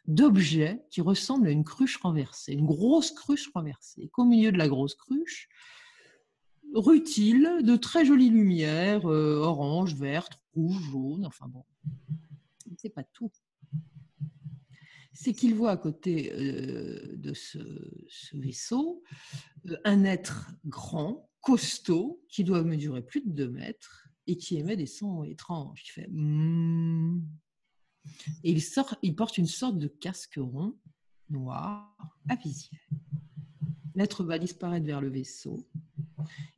d'objet qui ressemble à une cruche renversée, une grosse cruche renversée. Et qu'au milieu de la grosse cruche, rutile de très jolies lumières, orange, verte, rouge, jaune, enfin bon, c'est pas tout. C'est qu'il voit à côté de ce vaisseau un être grand, costaud, qui doit mesurer plus de 2 mètres et qui émet des sons étranges. Il fait et il porte une sorte de casque rond, noir, à visière. L'être va disparaître vers le vaisseau.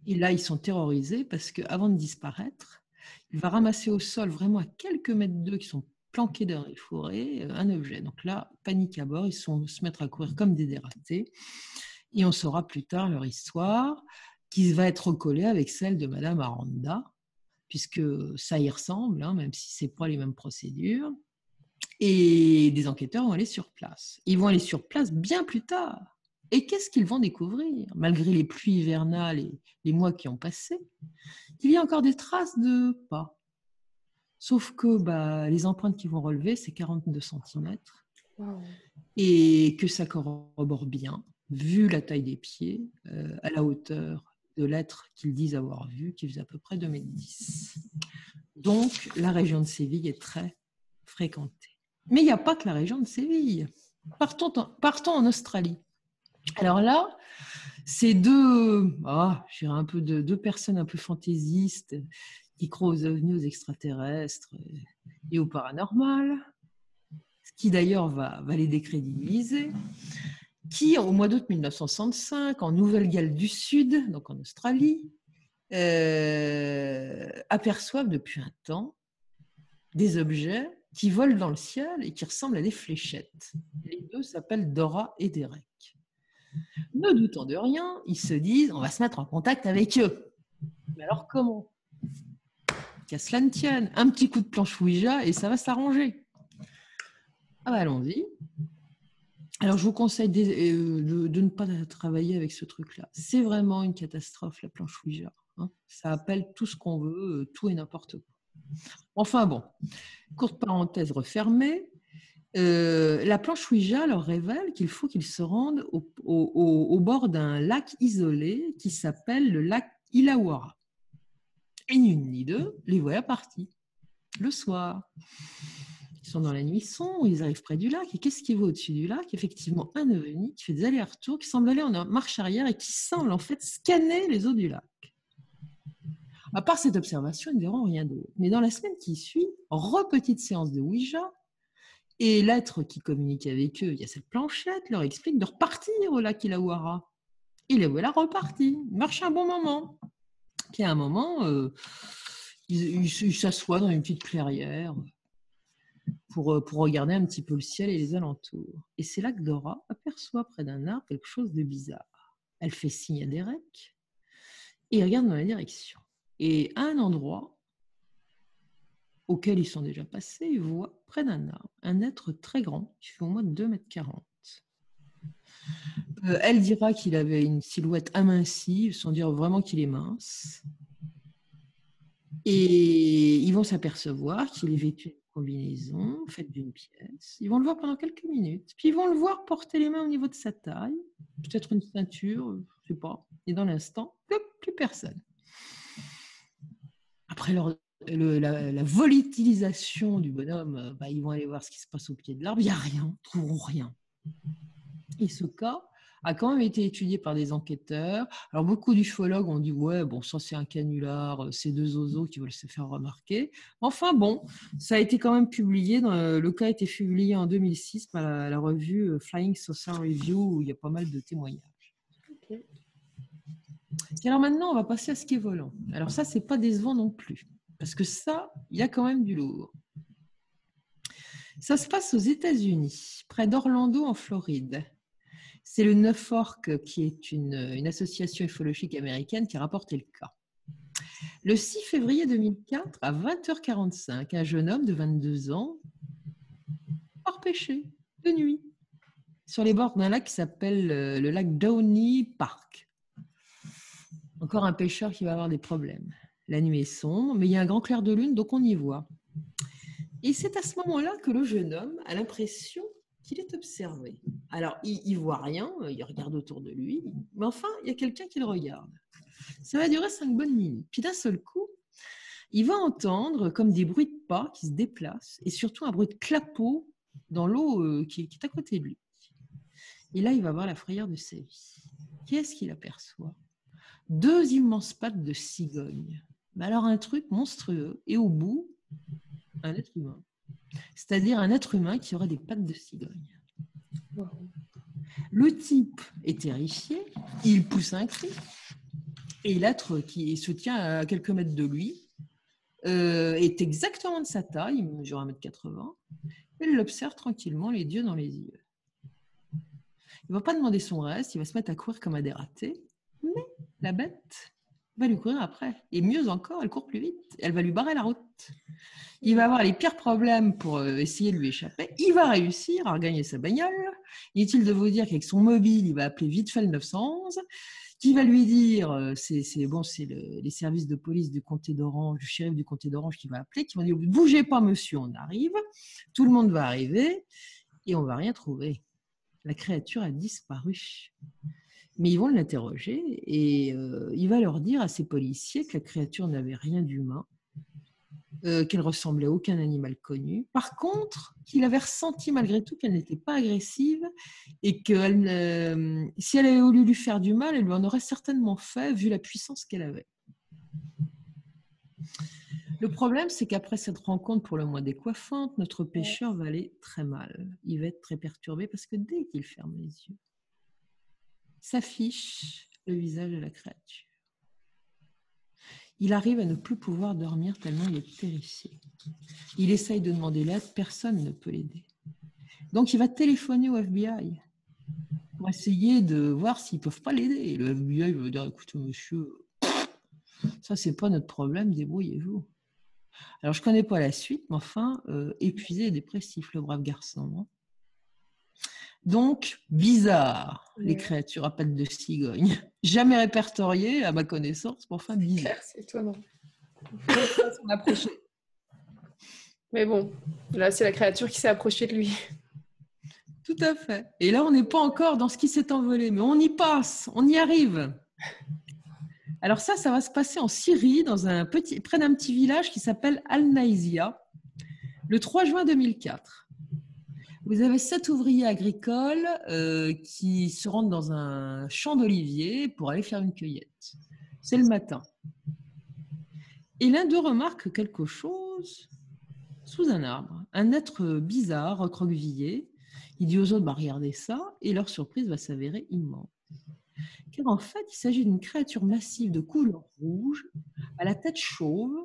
Et là, ils sont terrorisés parce qu'avant de disparaître, il va ramasser au sol, vraiment à quelques mètres d'eux, qui sont planqués dans les forêts, un objet. Donc là, panique à bord, ils se mettent à courir comme des dératés. Et on saura plus tard leur histoire, qui va être recollée avec celle de Madame Aranda, puisque ça y ressemble, même si ce n'est pas les mêmes procédures. Et des enquêteurs vont aller sur place. Ils vont aller sur place bien plus tard. Et qu'est-ce qu'ils vont découvrir, malgré les pluies hivernales et les mois qui ont passé? Il y a encore des traces de pas. Sauf que les empreintes qu'ils vont relever, c'est 42 cm. Wow. Et que ça corrobore bien, vu la taille des pieds, à la hauteur de l'être qu'ils disent avoir vu, qui faisait à peu près 2,10 m. Donc, la région de Séville est très fréquentée. Mais il n'y a pas que la région de Séville. Partons en Australie. Alors là, c'est deux personnes un peu fantaisistes qui croient aux ovnis, aux extraterrestres et au paranormal, ce qui d'ailleurs va les décrédibiliser, qui, au mois d'août 1965, en Nouvelle-Galles du Sud, donc en Australie, aperçoivent depuis un temps des objets qui volent dans le ciel et qui ressemblent à des fléchettes. Les deux s'appellent Dora et Derek. Ne doutant de rien, ils se disent, on va se mettre en contact avec eux. Mais alors comment? Qu'à cela ne tienne, un petit coup de planche Ouija et ça va s'arranger. Allons-y. Alors, je vous conseille de ne pas travailler avec ce truc-là. C'est vraiment une catastrophe, la planche Ouija. Ça appelle tout ce qu'on veut, tout et n'importe quoi. Enfin bon, courte parenthèse refermée. La planche Ouija leur révèle qu'il faut qu'ils se rendent au bord d'un lac isolé qui s'appelle le lac Illawarra. Et ni une ni deux, les voilà partis. Le soir, ils sont dans la nuit sombre, ils arrivent près du lac. Et qu'est-ce qui va au-dessus du lac? Effectivement, un ovni qui fait des allers-retours, qui semble aller en marche arrière et qui semble en fait scanner les eaux du lac. À part cette observation, ils ne verront rien d'autre. Mais dans la semaine qui suit, repetite séance de Ouija, et l'être qui communique avec eux, il y a cette planchette, leur explique de repartir au lac Illawarra. Et les voilà repartis. Ils marchent un bon moment. Puis à un moment, ils s'assoient dans une petite clairière pour regarder un petit peu le ciel et les alentours. Et c'est là que Dora aperçoit près d'un arbre quelque chose de bizarre. Elle fait signe à Derek et ils regardent dans la direction. Et à un endroit auquel ils sont déjà passés, ils voient près d'un arbre un être très grand qui fait au moins 2,40 m. Elle dira qu'il avait une silhouette amincie, sans dire vraiment qu'il est mince. Et ils vont s'apercevoir qu'il est vêtu d'une combinaison faite d'une pièce. Ils vont le voir pendant quelques minutes. Puis ils vont le voir porter les mains au niveau de sa taille, peut-être une ceinture, je ne sais pas. Et dans l'instant, plus personne. Après la volatilisation du bonhomme, ils vont aller voir ce qui se passe au pied de l'arbre. Il n'y a rien, ils ne trouveront rien. Et ce cas a quand même été étudié par des enquêteurs. Alors, beaucoup d'ufologues ont dit « Ouais, bon, ça, c'est un canular, c'est deux oiseaux qui veulent se faire remarquer. » Enfin, bon, ça a été quand même publié. Le cas a été publié en 2006 par la revue Flying Saucer Review, où il y a pas mal de témoignages. Okay. Et alors maintenant, on va passer à ce qui est volant. Alors ça, c'est pas décevant non plus, parce que ça, il y a quand même du lourd. Ça se passe aux États-Unis, près d'Orlando, en Floride. C'est le Neuf Forks, qui est une association ufologique américaine, qui a rapporté le cas. Le 6 février 2004, à 20h45, un jeune homme de 22 ans part pêcher de nuit sur les bords d'un lac qui s'appelle le lac Downey Park. Encore un pêcheur qui va avoir des problèmes. La nuit est sombre, mais il y a un grand clair de lune, donc on y voit. Et c'est à ce moment-là que le jeune homme a l'impression qu'il est observé. Alors, il ne voit rien, il regarde autour de lui, mais enfin, il y a quelqu'un qui le regarde. Ça va durer 5 bonnes minutes. Puis d'un seul coup, il va entendre comme des bruits de pas qui se déplacent et surtout un bruit de clapot dans l'eau qui est à côté de lui. Et là, il va avoir la frayeur de sa vie. Qu'est-ce qu'il aperçoit ? 2 immenses pattes de cigogne. Mais alors, un truc monstrueux. Et au bout, un être humain. C'est-à-dire un être humain qui aurait des pattes de cigogne. Wow. Le type est terrifié, il pousse un cri, et l'être qui se tient à quelques mètres de lui est exactement de sa taille, il mesure 1,80 m, et il l'observe tranquillement, les yeux dans les yeux. Il ne va pas demander son reste, il va se mettre à courir comme un dératé, mais la bête va lui courir après. Et mieux encore, elle court plus vite, elle va lui barrer la route. Il va avoir les pires problèmes pour essayer de lui échapper. Il va réussir à regagner sa bagnole. Inutile de vous dire qu'avec son mobile, il va appeler vite fait le 911, qui va lui dire, c'est les services de police du comté d'Orange, du shérif du comté d'Orange qui va appeler, qui va dire « Bougez pas, monsieur, on arrive. » Tout le monde va arriver et on ne va rien trouver. La créature a disparu. Mais ils vont l'interroger et il va leur dire à ces policiers que la créature n'avait rien d'humain, qu'elle ressemblait à aucun animal connu. Par contre, qu'il avait ressenti malgré tout qu'elle n'était pas agressive et que si elle avait voulu lui faire du mal, elle lui en aurait certainement fait, vu la puissance qu'elle avait. Le problème, c'est qu'après cette rencontre pour le moins décoiffante, notre pêcheur va aller très mal. Il va être très perturbé parce que dès qu'il ferme les yeux, s'affiche le visage de la créature. Il arrive à ne plus pouvoir dormir tellement il est terrifié. Il essaye de demander l'aide, personne ne peut l'aider. Donc il va téléphoner au FBI pour essayer de voir s'ils ne peuvent pas l'aider. Et le FBI va dire « Écoutez, monsieur, ça c'est pas notre problème, débrouillez-vous. » Alors je ne connais pas la suite, mais enfin, épuisé et dépressif, le brave garçon. Hein. Donc, bizarre, les créatures à pattes de cigogne. Jamais répertoriées, à ma connaissance, mais enfin bizarre. C'est étonnant. On approché. Mais bon, là, c'est la créature qui s'est approchée de lui. Tout à fait. Et là, on n'est pas encore dans ce qui s'est envolé, mais on y passe, on y arrive. Alors ça va se passer en Syrie, près d'un petit village qui s'appelle Al-Naïzia, le 3 juin 2004. Vous avez 7 ouvriers agricoles qui se rendent dans un champ d'oliviers pour aller faire une cueillette. C'est le matin. Et l'un d'eux remarque quelque chose sous un arbre, un être bizarre, recroquevillé. Il dit aux autres, regardez ça, et leur surprise va s'avérer immense. Car en fait, il s'agit d'une créature massive de couleur rouge, à la tête chauve,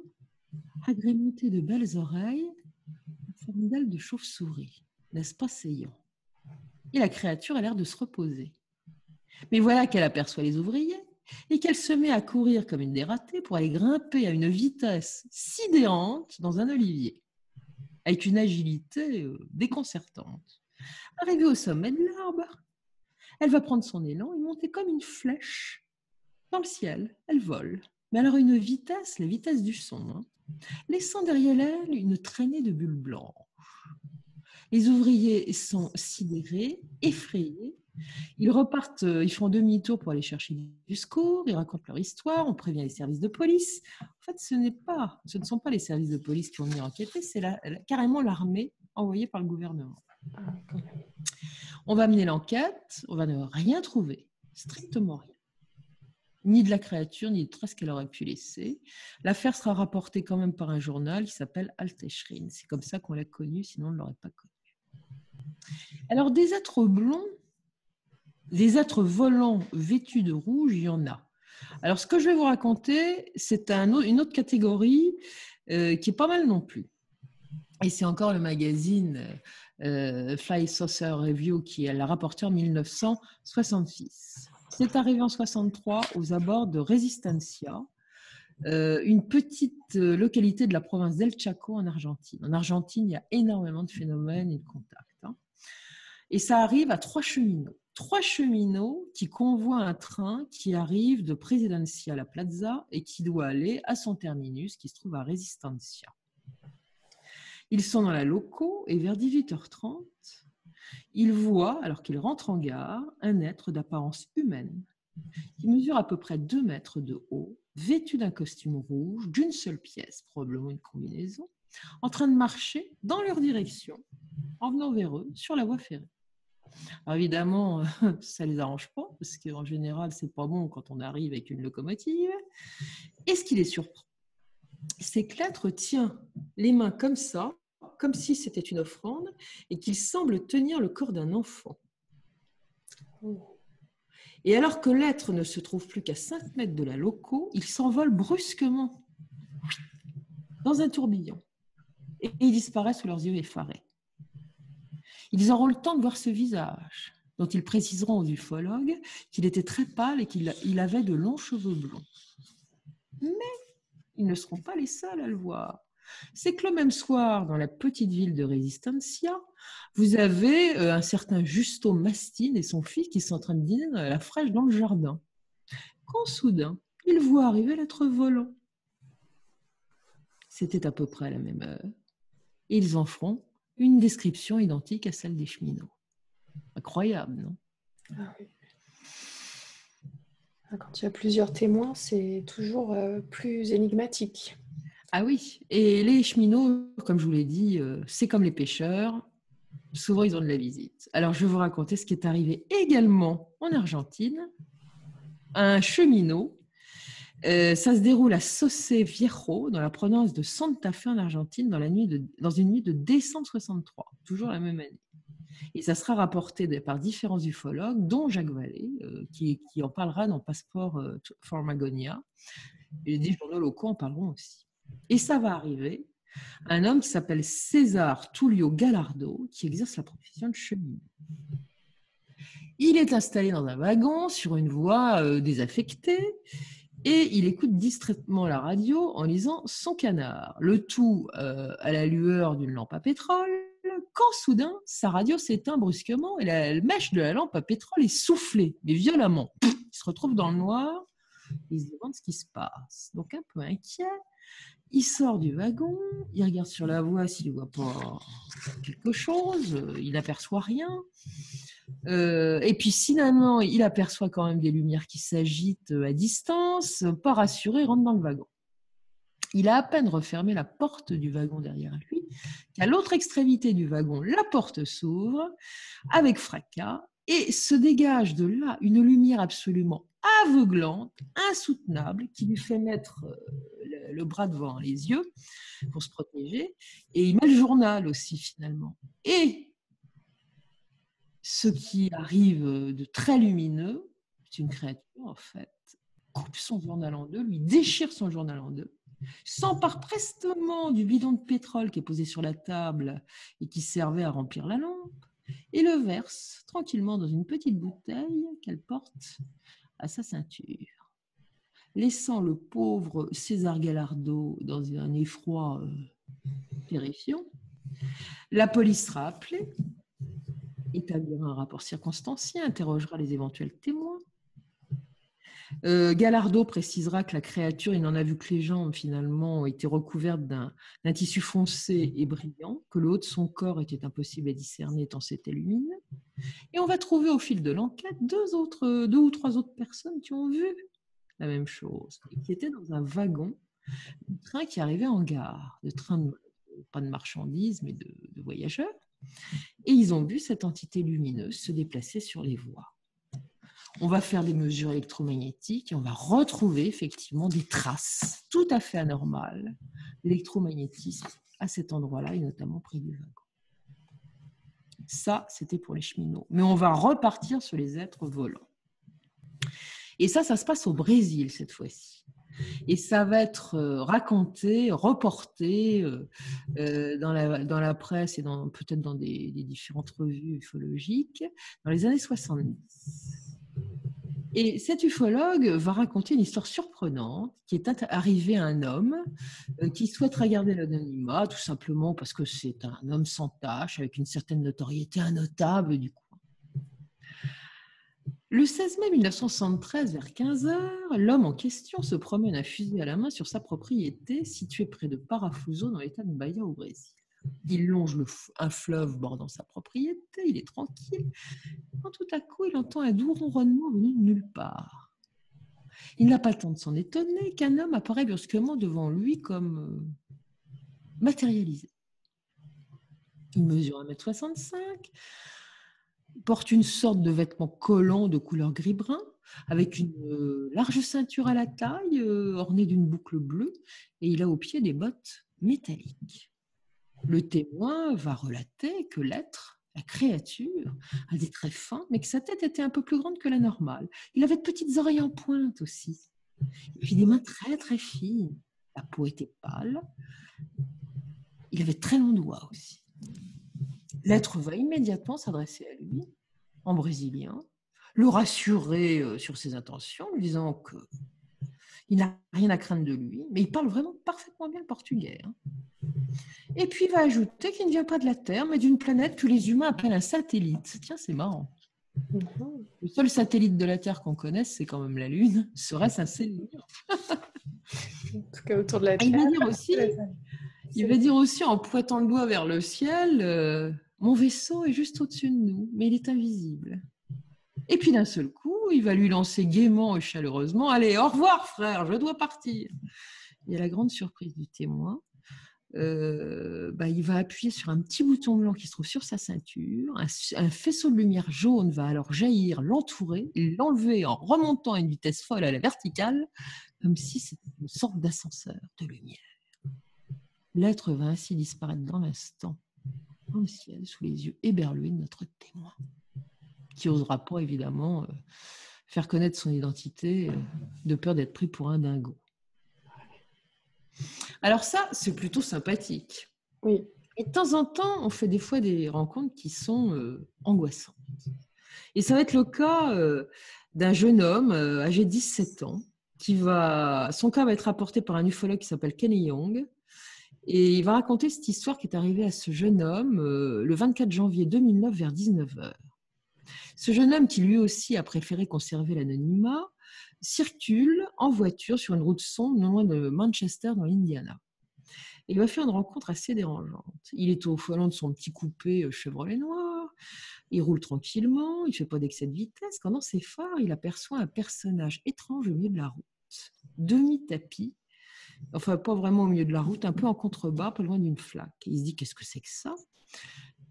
agrémentée de belles oreilles, en forme d'aile de chauve-souris. N'est-ce pas saillant? Et la créature a l'air de se reposer. Mais voilà qu'elle aperçoit les ouvriers et qu'elle se met à courir comme une dératée pour aller grimper à une vitesse sidérante dans un olivier, avec une agilité déconcertante. Arrivée au sommet de l'arbre, elle va prendre son élan et monter comme une flèche dans le ciel. Elle vole, mais alors une vitesse, la vitesse du son, laissant derrière elle une traînée de bulles blanches. Les ouvriers sont sidérés, effrayés. Ils repartent, ils font demi-tour pour aller chercher du secours, ils racontent leur histoire, on prévient les services de police. En fait, ce ne sont pas les services de police qui ont venir enquêter, c'est carrément l'armée envoyée par le gouvernement. On va mener l'enquête, on va ne rien trouver, strictement rien. Ni de la créature, ni de traces qu'elle aurait pu laisser. L'affaire sera rapportée quand même par un journal qui s'appelle Alteshrin. C'est comme ça qu'on l'a connue, sinon on ne l'aurait pas connue. Alors, des êtres blonds, des êtres volants vêtus de rouge, il y en a. Alors, ce que je vais vous raconter, c'est une autre catégorie qui est pas mal non plus. Et c'est encore le magazine Fly Saucer Review qui l'a rapporté en 1966. C'est arrivé en 1963 aux abords de Resistencia, une petite localité de la province d'El Chaco en Argentine. En Argentine, il y a énormément de phénomènes et de contacts. Et ça arrive à 3 cheminots. 3 cheminots qui convoient un train qui arrive de Presidencia à la Plaza et qui doit aller à son terminus qui se trouve à Resistencia. Ils sont dans la loco et vers 18h30, ils voient, alors qu'ils rentrent en gare, un être d'apparence humaine qui mesure à peu près 2 mètres de haut, vêtu d'un costume rouge, d'une seule pièce, probablement une combinaison, en train de marcher dans leur direction, en venant vers eux sur la voie ferrée. Alors évidemment, ça ne les arrange pas, parce qu'en général, c'est pas bon quand on arrive avec une locomotive. Et ce qui les surprend, c'est que l'être tient les mains comme ça, comme si c'était une offrande, et qu'il semble tenir le corps d'un enfant. Et alors que l'être ne se trouve plus qu'à 5 mètres de la loco, il s'envole brusquement dans un tourbillon, et il disparaît sous leurs yeux effarés. Ils auront le temps de voir ce visage, dont ils préciseront aux ufologues qu'il était très pâle et qu'il avait de longs cheveux blonds. Mais ils ne seront pas les seuls à le voir. C'est que le même soir, dans la petite ville de Resistencia, vous avez un certain Justo Mastin et son fils qui sont en train de dîner à la fraîche dans le jardin. Quand soudain, ils voient arriver l'être volant. C'était à peu près à la même heure. Et ils en feront une description identique à celle des cheminots. Incroyable, non? Ah oui. Quand il y a plusieurs témoins, c'est toujours plus énigmatique. Ah oui, et les cheminots, comme je vous l'ai dit, c'est comme les pêcheurs, souvent ils ont de la visite. Alors je vais vous raconter ce qui est arrivé également en Argentine. Un cheminot, ça se déroule à Sauce Viejo, dans la province de Santa Fe en Argentine, dans une nuit de décembre 63, toujours la même année. Et ça sera rapporté par différents ufologues, dont Jacques Vallée, qui en parlera dans Passeport for Magonia. Et des journaux locaux en parleront aussi. Et ça va arriver à un homme qui s'appelle César Tullio Gallardo, qui exerce la profession de cheminot. Il est installé dans un wagon sur une voie désaffectée et il écoute distraitement la radio en lisant son canard. Le tout à la lueur d'une lampe à pétrole, quand soudain, sa radio s'éteint brusquement et la mèche de la lampe à pétrole est soufflée, mais violemment. Il se retrouve dans le noir et il se demande ce qui se passe. Donc un peu inquiet, il sort du wagon, il regarde sur la voie s'il ne voit pas quelque chose, il n'aperçoit rien. Et puis finalement, il aperçoit quand même des lumières qui s'agitent à distance. Pas rassuré, il rentre dans le wagon. Il a à peine refermé la porte du wagon derrière lui qu'à l'autre extrémité du wagon, la porte s'ouvre avec fracas et se dégage de là une lumière absolument aveuglante, insoutenable, qui lui fait mettre le bras devant les yeux pour se protéger. Et il met le journal aussi, finalement. Et ce qui arrive de très lumineux, c'est une créature, en fait, coupe son journal en deux, lui déchire son journal en deux, s'empare prestement du bidon de pétrole qui est posé sur la table et qui servait à remplir la lampe, et le verse tranquillement dans une petite bouteille qu'elle porte à sa ceinture, laissant le pauvre César Gallardo dans un effroi terrifiant. La police sera appelée, établira un rapport circonstancié, interrogera les éventuels témoins. Gallardo précisera que la créature, il n'en a vu que les jambes finalement, était recouverte d'un tissu foncé et brillant, que le haut de son corps était impossible à discerner tant c'était lumineux. Et on va trouver au fil de l'enquête deux ou trois autres personnes qui ont vu la même chose, et qui étaient dans un wagon de train qui arrivait en gare, pas de marchandises, mais de voyageurs. Et ils ont vu cette entité lumineuse se déplacer sur les voies. On va faire des mesures électromagnétiques et on va retrouver effectivement des traces tout à fait anormales d'électromagnétisme à cet endroit-là et notamment près du wagon. Ça, c'était pour les cheminots. Mais on va repartir sur les êtres volants. Et ça se passe au Brésil cette fois-ci. Et ça va être raconté, reporté dans la presse et peut-être dans des différentes revues ufologiques dans les années 70. Et cet ufologue va raconter une histoire surprenante qui est arrivée à un homme qui souhaiterait garder l'anonymat, tout simplement parce que c'est un homme sans tâche, avec une certaine notoriété, un notable du coin. Le 16 mai 1973, vers 15h, l'homme en question se promène un fusil à la main sur sa propriété située près de Parafuso dans l'état de Bahia au Brésil. Il longe un fleuve bordant sa propriété, il est tranquille, quand tout à coup il entend un doux ronronnement venu de nulle part. Il n'a pas le temps de s'en étonner qu'un homme apparaît brusquement devant lui comme matérialisé. Il mesure 1,65 m, porte une sorte de vêtement collant de couleur gris-brun, avec une large ceinture à la taille, ornée d'une boucle bleue, et il a aux pieds des bottes métalliques. Le témoin va relater que l'être, la créature, a des traits fins, mais que sa tête était un peu plus grande que la normale. Il avait de petites oreilles en pointe aussi, et puis des mains très très fines. La peau était pâle. Il avait de très longs doigts aussi. L'être va immédiatement s'adresser à lui, en brésilien, le rassurer sur ses intentions, lui disant qu'il n'a rien à craindre de lui, mais il parle vraiment parfaitement bien le portugais. Et puis il va ajouter qu'il ne vient pas de la Terre, mais d'une planète que les humains appellent un satellite. Tiens, c'est marrant. Le seul satellite de la Terre qu'on connaisse, c'est quand même la Lune. Serait-ce un satellite ? En tout cas, autour de la Terre. Il va dire aussi, en pointant le doigt vers le ciel, mon vaisseau est juste au-dessus de nous, mais il est invisible. Et puis d'un seul coup, il va lui lancer gaiement et chaleureusement, allez, au revoir frère, je dois partir. Et à la grande surprise du témoin, il va appuyer sur un petit bouton blanc qui se trouve sur sa ceinture. Un faisceau de lumière jaune va alors jaillir, l'entourer, et l'enlever en remontant à une vitesse folle à la verticale, comme si c'était une sorte d'ascenseur de lumière. L'être va ainsi disparaître dans l'instant, dans le ciel, sous les yeux éberlués de notre témoin, qui n'osera pas évidemment faire connaître son identité de peur d'être pris pour un dingo. Alors ça, c'est plutôt sympathique. Oui. Et de temps en temps, on fait des fois des rencontres qui sont angoissantes. Et ça va être le cas d'un jeune homme âgé de 17 ans. Son cas va être rapporté par un ufologue qui s'appelle Kenny Young. Et il va raconter cette histoire qui est arrivée à ce jeune homme le 24 janvier 2009 vers 19h. Ce jeune homme, qui lui aussi a préféré conserver l'anonymat, circule en voiture sur une route sombre non loin de Manchester dans l'Indiana. Et il va faire une rencontre assez dérangeante. Il est au volant de son petit coupé Chevrolet noir, il roule tranquillement, il ne fait pas d'excès de vitesse. Quand dans ses phares, il aperçoit un personnage étrange au milieu de la route, demi-tapis, enfin pas vraiment au milieu de la route, un peu en contrebas, pas loin d'une flaque. Et il se dit, qu'est-ce que c'est que ça ?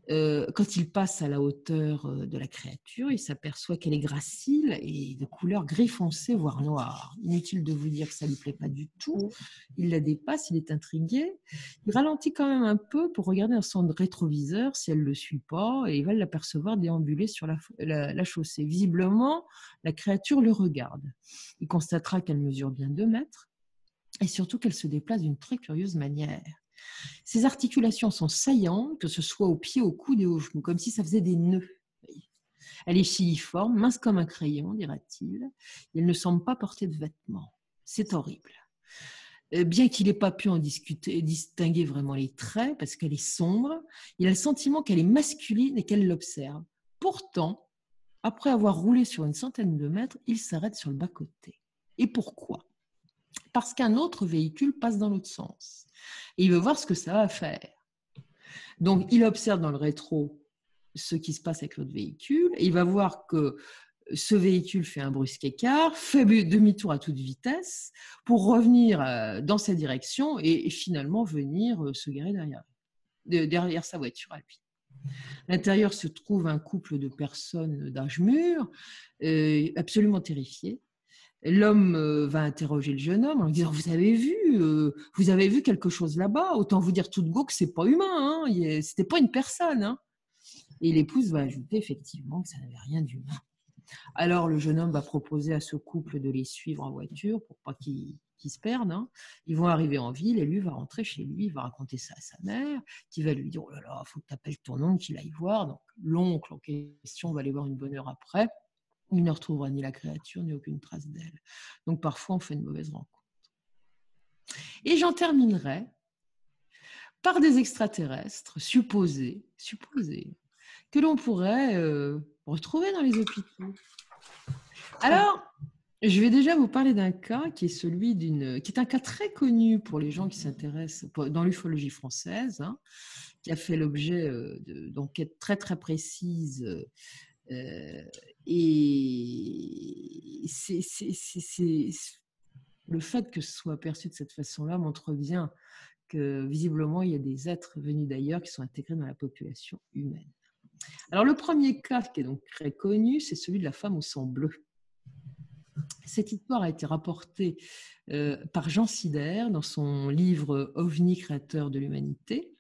Quand il passe à la hauteur de la créature, il s'aperçoit qu'elle est gracile et de couleur gris foncé, voire noir. Inutile de vous dire que ça ne lui plaît pas du tout. Il la dépasse, il est intrigué. Il ralentit quand même un peu pour regarder dans son rétroviseur si elle ne le suit pas et il va l'apercevoir déambuler sur la chaussée. Visiblement, la créature le regarde. Il constatera qu'elle mesure bien 2 mètres et surtout qu'elle se déplace d'une très curieuse manière. Ses articulations sont saillantes, que ce soit aux pieds, aux coudes et aux genoux, comme si ça faisait des nœuds. Elle est filiforme, mince comme un crayon, dira-t-il. Il ne semble pas porter de vêtements. C'est horrible. Bien qu'il n'ait pas pu en distinguer vraiment les traits, parce qu'elle est sombre, il a le sentiment qu'elle est masculine et qu'elle l'observe. Pourtant, après avoir roulé sur une centaine de mètres, il s'arrête sur le bas-côté. Et pourquoi ? Parce qu'un autre véhicule passe dans l'autre sens. Et il veut voir ce que ça va faire. Donc, il observe dans le rétro ce qui se passe avec l'autre véhicule. Et il va voir que ce véhicule fait un brusque écart, fait demi-tour à toute vitesse pour revenir dans sa direction et finalement venir se garer derrière sa voiture à lui. À l'intérieur se trouve un couple de personnes d'âge mûr, absolument terrifiées. L'homme va interroger le jeune homme en lui disant vous avez vu quelque chose là-bas? Autant vous dire tout de go que c'est pas humain, hein, c'était pas une personne. Hein. Et l'épouse va ajouter effectivement que ça n'avait rien d'humain. Alors le jeune homme va proposer à ce couple de les suivre en voiture pour pas qu'ils se perdent. Hein. Ils vont arriver en ville et lui va rentrer chez lui, il va raconter ça à sa mère, qui va lui dire oh là là, faut que tu appelles ton oncle, qu'il aille voir. Donc l'oncle en question va aller voir une bonne heure après. Il ne retrouvera ni la créature, ni aucune trace d'elle. Donc, parfois, on fait une mauvaise rencontre. Et j'en terminerai par des extraterrestres supposés que l'on pourrait retrouver dans les hôpitaux. Alors, je vais déjà vous parler d'un cas qui est un cas très connu pour les gens qui s'intéressent dans l'ufologie française, hein, qui a fait l'objet d'enquêtes très, très précises et le fait que ce soit perçu de cette façon-là montre bien que visiblement il y a des êtres venus d'ailleurs qui sont intégrés dans la population humaine. Alors le premier cas qui est donc très connu, c'est celui de la femme au sang bleu. Cette histoire a été rapportée par Jean Sider dans son livre OVNI, créateur de l'humanité,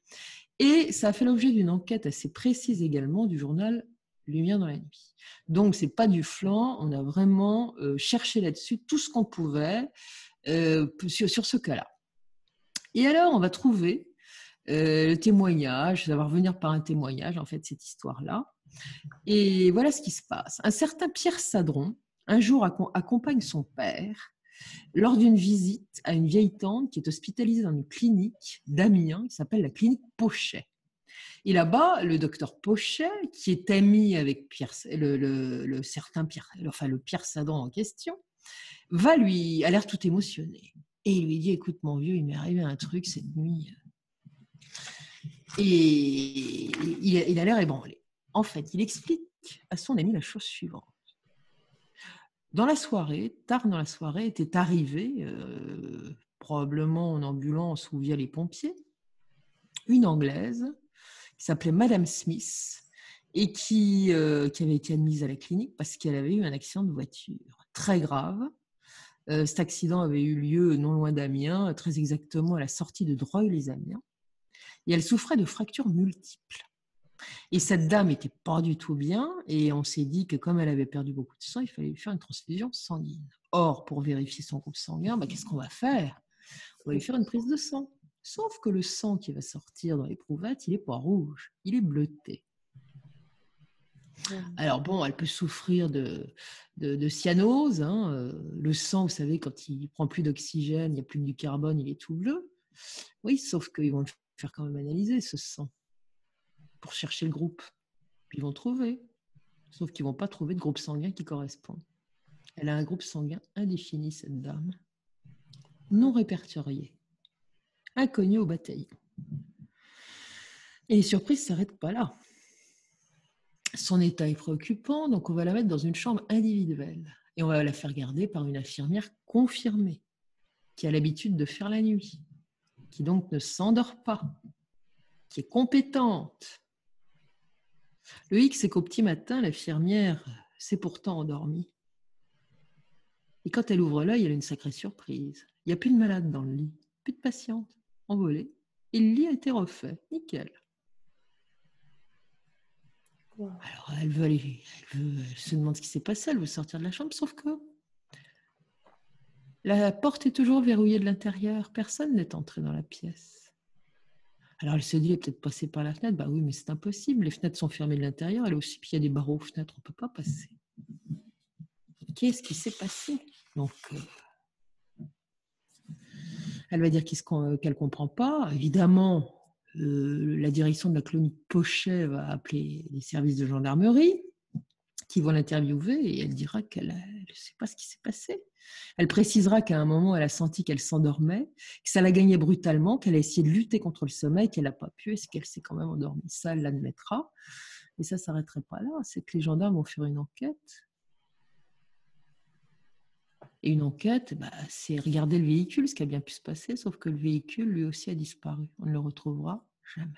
et ça a fait l'objet d'une enquête assez précise également du journal Lumière dans la nuit. Donc, ce n'est pas du flan, on a vraiment cherché là-dessus tout ce qu'on pouvait sur ce cas-là. Et alors, on va trouver le témoignage, ça va revenir par un témoignage, en fait, cette histoire-là. Et voilà ce qui se passe. Un certain Pierre Sadron, un jour, accompagne son père lors d'une visite à une vieille tante qui est hospitalisée dans une clinique d'Amiens qui s'appelle la clinique Pochet. Et là-bas, le docteur Pochet, qui est ami avec le Pierre Sadron en question, a l'air tout émotionné. Et il lui dit, écoute mon vieux, il m'est arrivé un truc cette nuit. Et il a l'air ébranlé. En fait, il explique à son ami la chose suivante. Tard dans la soirée, était arrivée, probablement en ambulance ou via les pompiers, une Anglaise qui s'appelait Madame Smith et qui avait été admise à la clinique parce qu'elle avait eu un accident de voiture très grave. Cet accident avait eu lieu non loin d'Amiens, très exactement à la sortie de Dreuil-les-Amiens, et elle souffrait de fractures multiples. Et cette dame n'était pas du tout bien, et on s'est dit que comme elle avait perdu beaucoup de sang, il fallait lui faire une transfusion sanguine. Or, pour vérifier son groupe sanguin, qu'est-ce qu'on va faire? On va lui faire une prise de sang. Sauf que le sang qui va sortir dans l'éprouvette, il n'est pas rouge, il est bleuté. Alors bon, elle peut souffrir de cyanose. Hein. Le sang, vous savez, quand il ne prend plus d'oxygène, il n'y a plus du carbone, il est tout bleu. Oui, sauf qu'ils vont le faire quand même analyser, ce sang, pour chercher le groupe. Puis ils vont trouver. Sauf qu'ils ne vont pas trouver de groupe sanguin qui correspond. Elle a un groupe sanguin indéfini, cette dame, non répertorié, inconnu au bataillon. Et les surprises ne s'arrêtent pas là. Son état est préoccupant, donc on va la mettre dans une chambre individuelle et on va la faire garder par une infirmière confirmée qui a l'habitude de faire la nuit, qui donc ne s'endort pas, qui est compétente. Le hic, c'est qu'au petit matin, l'infirmière s'est pourtant endormie. Et quand elle ouvre l'œil, elle a une sacrée surprise. Il n'y a plus de malade dans le lit, plus de patiente, envolée. Et le lit a été refait, nickel. Wow. Alors, elle se demande ce qui s'est passé, elle veut sortir de la chambre, sauf que la porte est toujours verrouillée de l'intérieur, personne n'est entré dans la pièce. Alors elle se dit, elle est peut-être passée par la fenêtre. Bah oui, mais c'est impossible, les fenêtres sont fermées de l'intérieur, elle aussi, puis il y a des barreaux aux fenêtres, on ne peut pas passer. Qu'est-ce qui s'est passé? Donc, elle va dire qu'elle ne comprend pas. Évidemment, la direction de la colonie Pochet va appeler les services de gendarmerie qui vont l'interviewer et elle dira qu'elle ne sait pas ce qui s'est passé. Elle précisera qu'à un moment, elle a senti qu'elle s'endormait, que ça la gagnait brutalement, qu'elle a essayé de lutter contre le sommeil, qu'elle n'a pas pu et qu'elle s'est quand même endormie. Ça, elle l'admettra. Et ça ne s'arrêterait pas là. C'est que les gendarmes vont faire une enquête. Et une enquête, c'est regarder le véhicule, ce qui a bien pu se passer, sauf que le véhicule, lui aussi, a disparu. On ne le retrouvera jamais.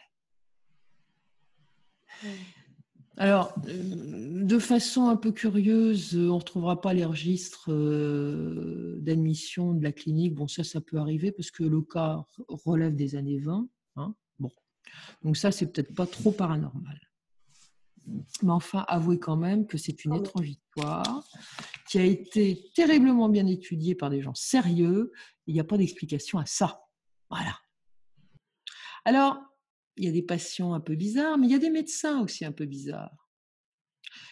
Alors, de façon un peu curieuse, on ne retrouvera pas les registres d'admission de la clinique. Bon, ça peut arriver parce que le cas relève des années 20. Hein. Bon. Donc ça, c'est peut-être pas trop paranormal. Mais enfin, avouez quand même que c'est une étrange histoire qui a été terriblement bien étudiée par des gens sérieux. Il n'y a pas d'explication à ça. Voilà. Alors, il y a des patients un peu bizarres, mais il y a des médecins aussi un peu bizarres.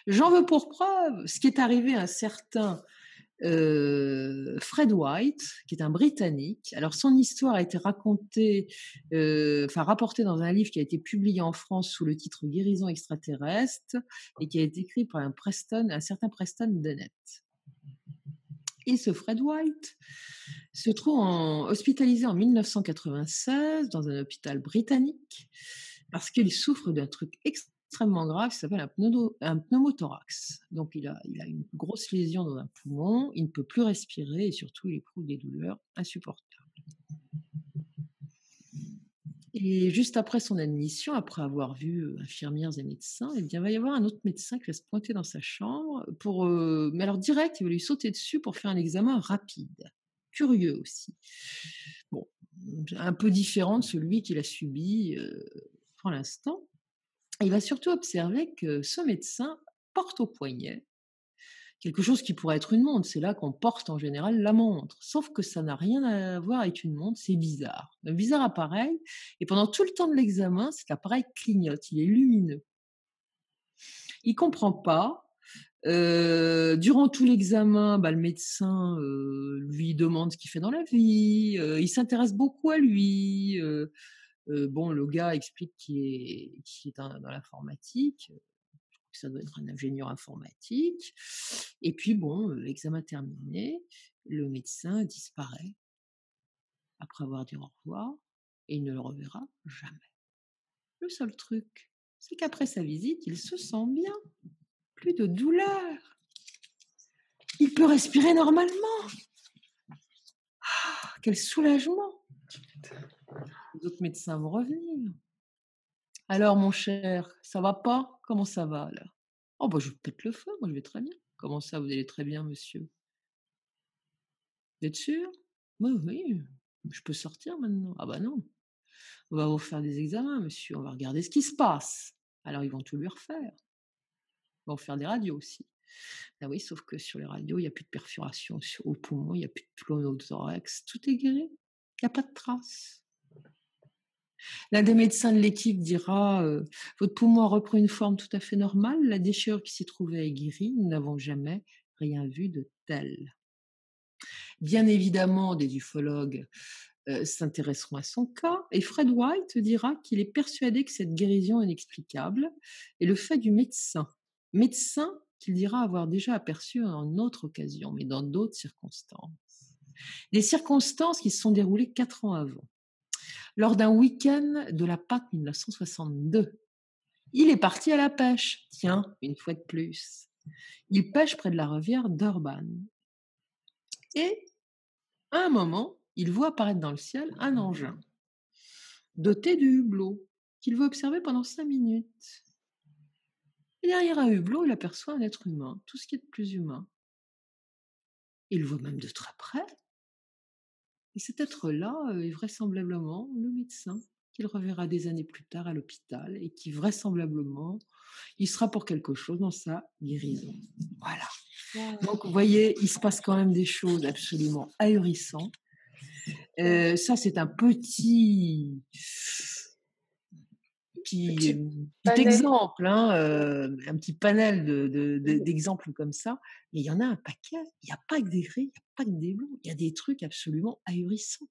J'en veux pour preuve ce qui est arrivé à un certain Fred White, qui est un Britannique. Alors, son histoire a été rapportée dans un livre qui a été publié en France sous le titre Guérison extraterrestre et qui a été écrit par un certain Preston Dennett. Et ce Fred White se trouve hospitalisé en 1996 dans un hôpital britannique parce qu'il souffre d'un truc extrêmement grave qui s'appelle un pneumothorax. Donc, il a une grosse lésion dans un poumon, il ne peut plus respirer et surtout, il éprouve des douleurs insupportables. Et juste après son admission, après avoir vu infirmières et médecins, eh bien, il va y avoir un autre médecin qui va se pointer dans sa chambre mais alors direct, il va lui sauter dessus pour faire un examen rapide. Curieux aussi. Bon, un peu différent de celui qu'il a subi pour l'instant. Il va surtout observer que ce médecin porte au poignet quelque chose qui pourrait être une montre. C'est là qu'on porte en général la montre. Sauf que ça n'a rien à voir avec une montre, c'est bizarre. Un bizarre appareil. Et pendant tout le temps de l'examen, cet appareil clignote, il est lumineux. Il ne comprend pas. Durant tout l'examen, le médecin lui demande ce qu'il fait dans la vie. Il s'intéresse beaucoup à lui. Le gars explique qu'il est dans l'informatique. Ça doit être un ingénieur informatique. Et puis, l'examen terminé, le médecin disparaît après avoir dit au revoir et il ne le reverra jamais. Le seul truc, c'est qu'après sa visite, il se sent bien. Plus de douleur. Il peut respirer normalement. Ah, quel soulagement. Les autres médecins vont revenir. Alors, mon cher, ça va pas? Comment ça va, là? Oh, je pète le feu, moi je vais très bien. Comment ça, vous allez très bien, monsieur? Vous êtes sûr? Oui, je peux sortir maintenant. Ah non, on va vous faire des examens, monsieur, on va regarder ce qui se passe. Alors, ils vont tout lui refaire. Ils vont faire des radios aussi. Ah oui, sauf que sur les radios, il n'y a plus de perforation au poumon, il n'y a plus de pneumothorax, tout est guéri. Il n'y a pas de traces. L'un des médecins de l'équipe dira votre poumon a repris une forme tout à fait normale, la déchirure qui s'y trouvait est guérie, nous n'avons jamais rien vu de tel. Bien évidemment, des ufologues s'intéresseront à son cas, et Fred White dira qu'il est persuadé que cette guérison est inexplicable est le fait du médecin qu'il dira avoir déjà aperçu en une autre occasion, mais dans d'autres circonstances. Des circonstances qui se sont déroulées 4 ans avant. Lors d'un week-end de la Pâque 1962, il est parti à la pêche. Tiens, une fois de plus. Il pêche près de la rivière Durban. Et, à un moment, il voit apparaître dans le ciel un engin doté de hublot qu'il veut observer pendant 5 minutes. Et derrière un hublot, il aperçoit un être humain, tout ce qui est de plus humain. Il le voit même de très près. Et cet être-là est vraisemblablement le médecin qu'il reverra des années plus tard à l'hôpital et qui vraisemblablement, il sera pour quelque chose dans sa guérison. Voilà. Wow. Donc, vous voyez, il se passe quand même des choses absolument ahurissantes. Ça, c'est un petit exemple, hein, un petit panel d'exemples comme ça. Mais il y en a un paquet. Il n'y a pas que des gris, il n'y a pas que des blancs. Il y a des trucs absolument ahurissants.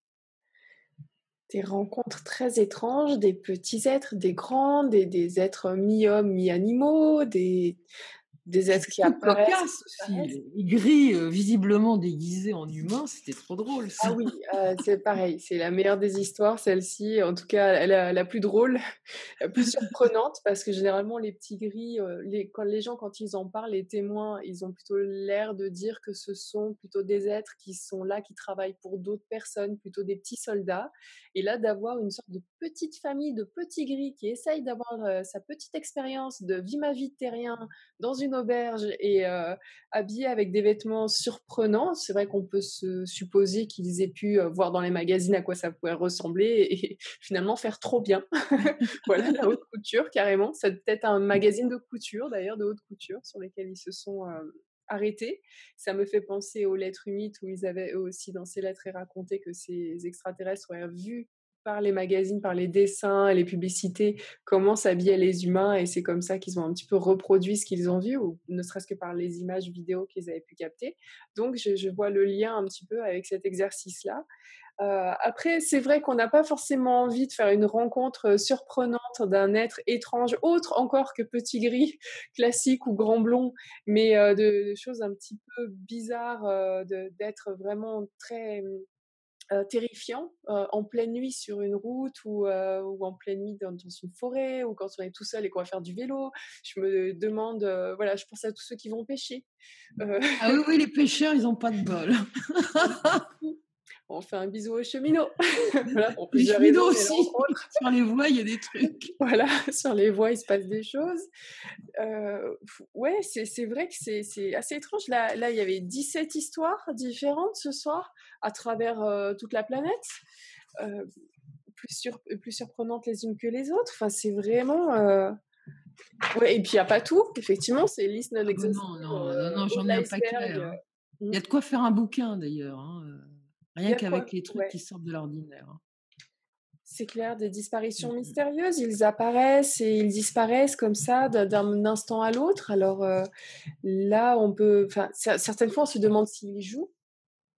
Des rencontres très étranges, des petits êtres, des grands, des êtres mi-hommes, mi-animaux, des êtres qui Trucs apparaissent, cocasses aussi. Les gris visiblement déguisés en humains, c'était trop drôle Ah ça. oui, c'est pareil, c'est la meilleure des histoires, celle-ci. En tout cas, la plus drôle, la plus surprenante, parce que généralement, les petits gris, quand les gens, quand ils en parlent, les témoins, ils ont plutôt l'air de dire que ce sont plutôt des êtres qui sont là, qui travaillent pour d'autres personnes, plutôt des petits soldats. Et là, d'avoir une sorte de petite famille de petits gris qui essayent d'avoir sa petite expérience de vie ma vie de terrien dans une auberge et habillés avec des vêtements surprenants. C'est vrai qu'on peut se supposer qu'ils aient pu voir dans les magazines à quoi ça pouvait ressembler et finalement faire trop bien. Voilà, la haute couture, carrément. C'est peut-être un magazine de couture, d'ailleurs, de haute couture, sur lesquels ils se sont arrêtés. Ça me fait penser aux lettres humides où ils avaient eux aussi, dans ces lettres, raconté que ces extraterrestres auraient vu par les magazines, par les dessins et les publicités, comment s'habillaient les humains, et c'est comme ça qu'ils ont un petit peu reproduit ce qu'ils ont vu, ou ne serait-ce que par les images vidéo qu'ils avaient pu capter. Donc, je vois le lien un petit peu avec cet exercice-là. Après, c'est vrai qu'on n'a pas forcément envie de faire une rencontre surprenante d'un être étrange, autre encore que petit gris, classique ou grand blond, mais de choses un petit peu bizarres, d'être vraiment très terrifiant en pleine nuit sur une route ou en pleine nuit dans une forêt ou quand on est tout seul et qu'on va faire du vélo. Je me demande, voilà, je pense à tous ceux qui vont pêcher. Euh, Ah oui, oui, les pêcheurs, ils n'ont pas de bol. on fait un bisou aux cheminots. Voilà, pour Les plusieurs raisons, cheminots mais là, aussi. entre autres, Sur les voies, il y a des trucs. voilà, sur les voies, il se passe des choses. Ouais, c'est vrai que c'est assez étrange. Là, il y avait 17 histoires différentes ce soir à travers toute la planète. Euh, plus surprenantes les unes que les autres. Enfin, c'est vraiment. Ouais, et puis il n'y a pas tout, effectivement, c'est liste non Ah ben exhaustive, non, non, non, non, haut j'en de ai un paquet, l'iceberg. hein. Mm. Il y a de quoi faire un bouquin d'ailleurs, hein, Il y rien a de quoi, qu'avec les trucs ouais. qui sortent de l'ordinaire, hein. C'est clair, des Mmh disparitions mh. mystérieuses, ils apparaissent et ils disparaissent comme ça d'un instant à l'autre. Alors là, on peut, enfin, certaines fois, on se demande s'ils jouent.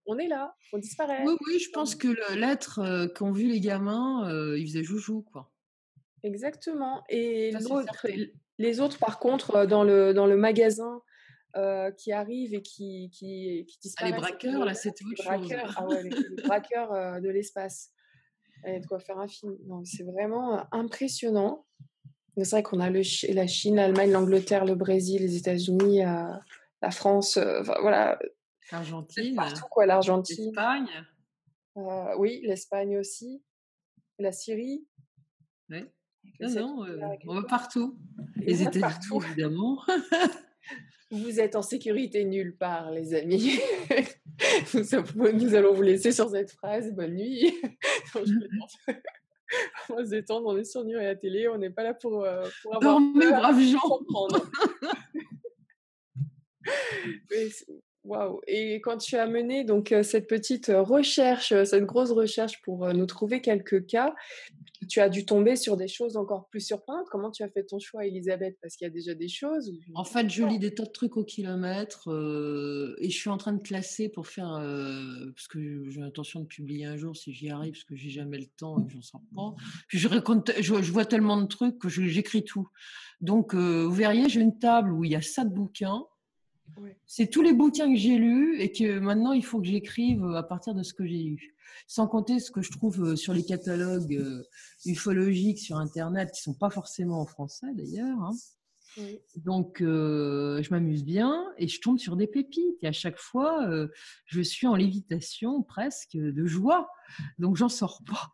On est là, on disparaît. Oui, oui, je pense que l'être, qu'ont vu les gamins, il faisait joujou, quoi. Exactement. Et Ça, c'est certain. les autres, par contre, dans le magasin, qui arrivent et qui Ah, les disparaissent au braqueurs, milieu là, de la route, c'était les autre chose. braqueurs, ah ouais, les braqueurs de l'espace. Il y a de quoi faire un film. Non, c'est vraiment impressionnant. Mais c'est vrai qu'on a la Chine, l'Allemagne, l'Angleterre, le Brésil, les États-Unis, la France, enfin, voilà, peut-être L'Argentine, partout, quoi, l'Argentine, l'Espagne, oui, l'Espagne aussi, la Syrie, ouais. avec le Non, non, satellitaire et on va tout. partout. Et on Les va États-Unis, partout. évidemment. Vous êtes en sécurité nulle part, les amis. Nous allons vous laisser sur cette phrase. Bonne nuit. Non, je plaisante. On va se détendre, on est sur Nuit et la télé, on n'est pas là pour avoir Dormez, peur, braves pour gens. comprendre. Mais waouh! Et quand tu as mené donc cette petite recherche, cette grosse recherche pour nous trouver quelques cas, tu as dû tomber sur des choses encore plus surprenantes. Comment tu as fait ton choix, Elisabeth? Parce qu'il y a déjà des choses où En fait, je lis des tas de trucs au kilomètre et je suis en train de classer pour faire, parce que j'ai l'intention de publier un jour si j'y arrive, parce que j'ai jamais le temps et que j'en sors pas. Puis je raconte, je vois tellement de trucs que j'écris tout. Donc, vous verriez, j'ai une table où il y a ça de bouquins. ouais. C'est tous les bouquins que j'ai lus et que maintenant il faut que j'écrive à partir de ce que j'ai lu. Sans compter ce que je trouve sur les catalogues ufologiques sur Internet, qui sont pas forcément en français d'ailleurs, hein. Oui. Donc, je m'amuse bien et je tombe sur des pépites. Et à chaque fois, je suis en lévitation presque de joie. Donc, j'en sors pas.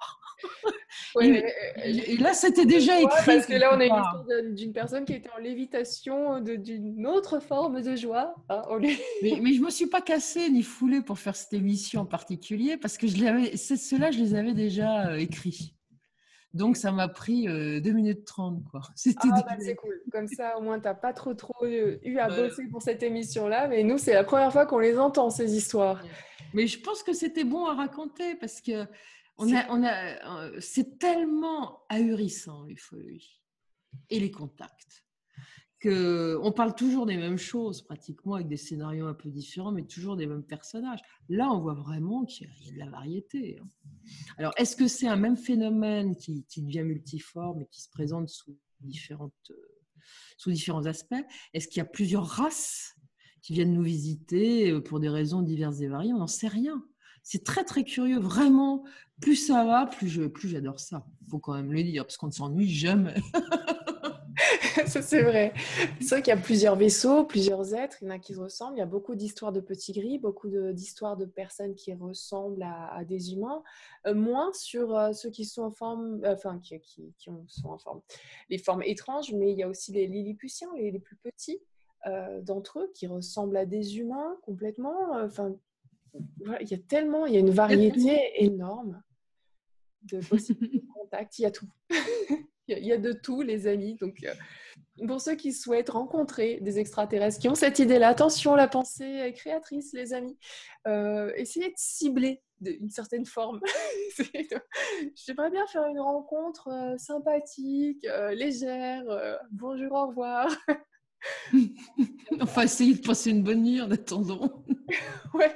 Ouais, Et, et là, c'était déjà joie, écrit parce que là, quelque on a une part. histoire d'une personne qui était en lévitation d'une autre forme de joie. Hein, Mais je ne me suis pas cassée ni foulée pour faire cette émission en particulier parce que ceux-là, je les avais déjà écrits. Donc, ça m'a pris 2 minutes 30, quoi. Ah, C'était bah, déjà... c'est cool. Comme ça, au moins, tu n'as pas trop eu à Voilà. bosser pour cette émission-là. Mais nous, c'est la première fois qu'on les entend, ces histoires. Mais je pense que c'était bon à raconter parce que C'est c'est tellement ahurissant, l'ufologie et les contacts. On parle toujours des mêmes choses, pratiquement, avec des scénarios un peu différents, mais toujours des mêmes personnages. Là, on voit vraiment qu'il y a de la variété. Alors, est-ce que c'est un même phénomène qui devient multiforme et qui se présente sous différents aspects? Est-ce qu'il y a plusieurs races qui viennent nous visiter pour des raisons diverses et variées? On n'en sait rien. C'est très, très curieux. Vraiment, plus ça va, plus j'adore ça. Il faut quand même le dire, parce qu'on ne s'ennuie jamais. ça, c'est vrai. C'est vrai qu'il y a plusieurs vaisseaux, plusieurs êtres. Il y en a qui se ressemblent. Il y a beaucoup d'histoires de petits gris, beaucoup d'histoires de personnes qui ressemblent à des humains. Moins sur ceux qui sont en forme, enfin, sont en forme, les formes étranges, mais il y a aussi les Lilliputiens, les plus petits d'entre eux, qui ressemblent à des humains complètement. Enfin, voilà, il y a une Il y a tout. variété énorme de possibilités de contact. Il y a tout. Il y a de tout, les amis. Donc, pour ceux qui souhaitent rencontrer des extraterrestres qui ont cette idée-là, attention, la pensée est créatrice, les amis. Essayez de cibler d'une certaine forme. J'aimerais bien faire une rencontre sympathique, légère. Bonjour, au revoir. Enfin, essayez de passer une bonne nuit en attendant. Ouais,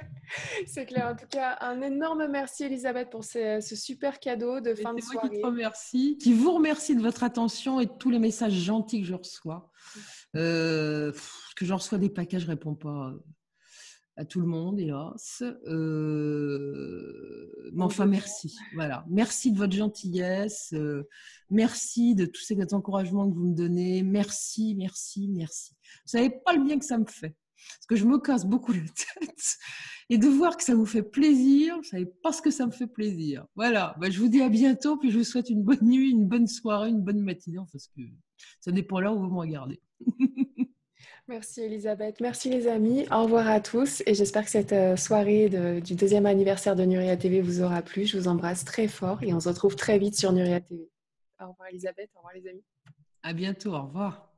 c'est clair. En tout cas, un énorme merci, Elisabeth, pour ce super cadeau de fin de C'est moi qui te soirée. remercie, qui vous remercie de votre attention et de tous les messages gentils que je reçois. Parce que je reçois des paquets, je réponds pas à tout le monde, hélas. Mais enfin, merci. Voilà. Merci de votre gentillesse. Merci de tous ces encouragements que vous me donnez. Merci, merci, merci. Vous savez pas le bien que ça me fait. Parce que je me casse beaucoup la tête. Et de voir que ça vous fait plaisir, vous savez pas ce que ça me fait plaisir. Voilà. Ben, je vous dis à bientôt, puis je vous souhaite une bonne nuit, une bonne soirée, une bonne matinée. Parce que ça dépend là où vous me regardez. Merci Elisabeth, merci les amis, au revoir à tous et j'espère que cette soirée du deuxième anniversaire de Nuria TV vous aura plu. Je vous embrasse très fort et on se retrouve très vite sur Nuria TV. Au revoir Elisabeth, au revoir les amis. À bientôt, au revoir.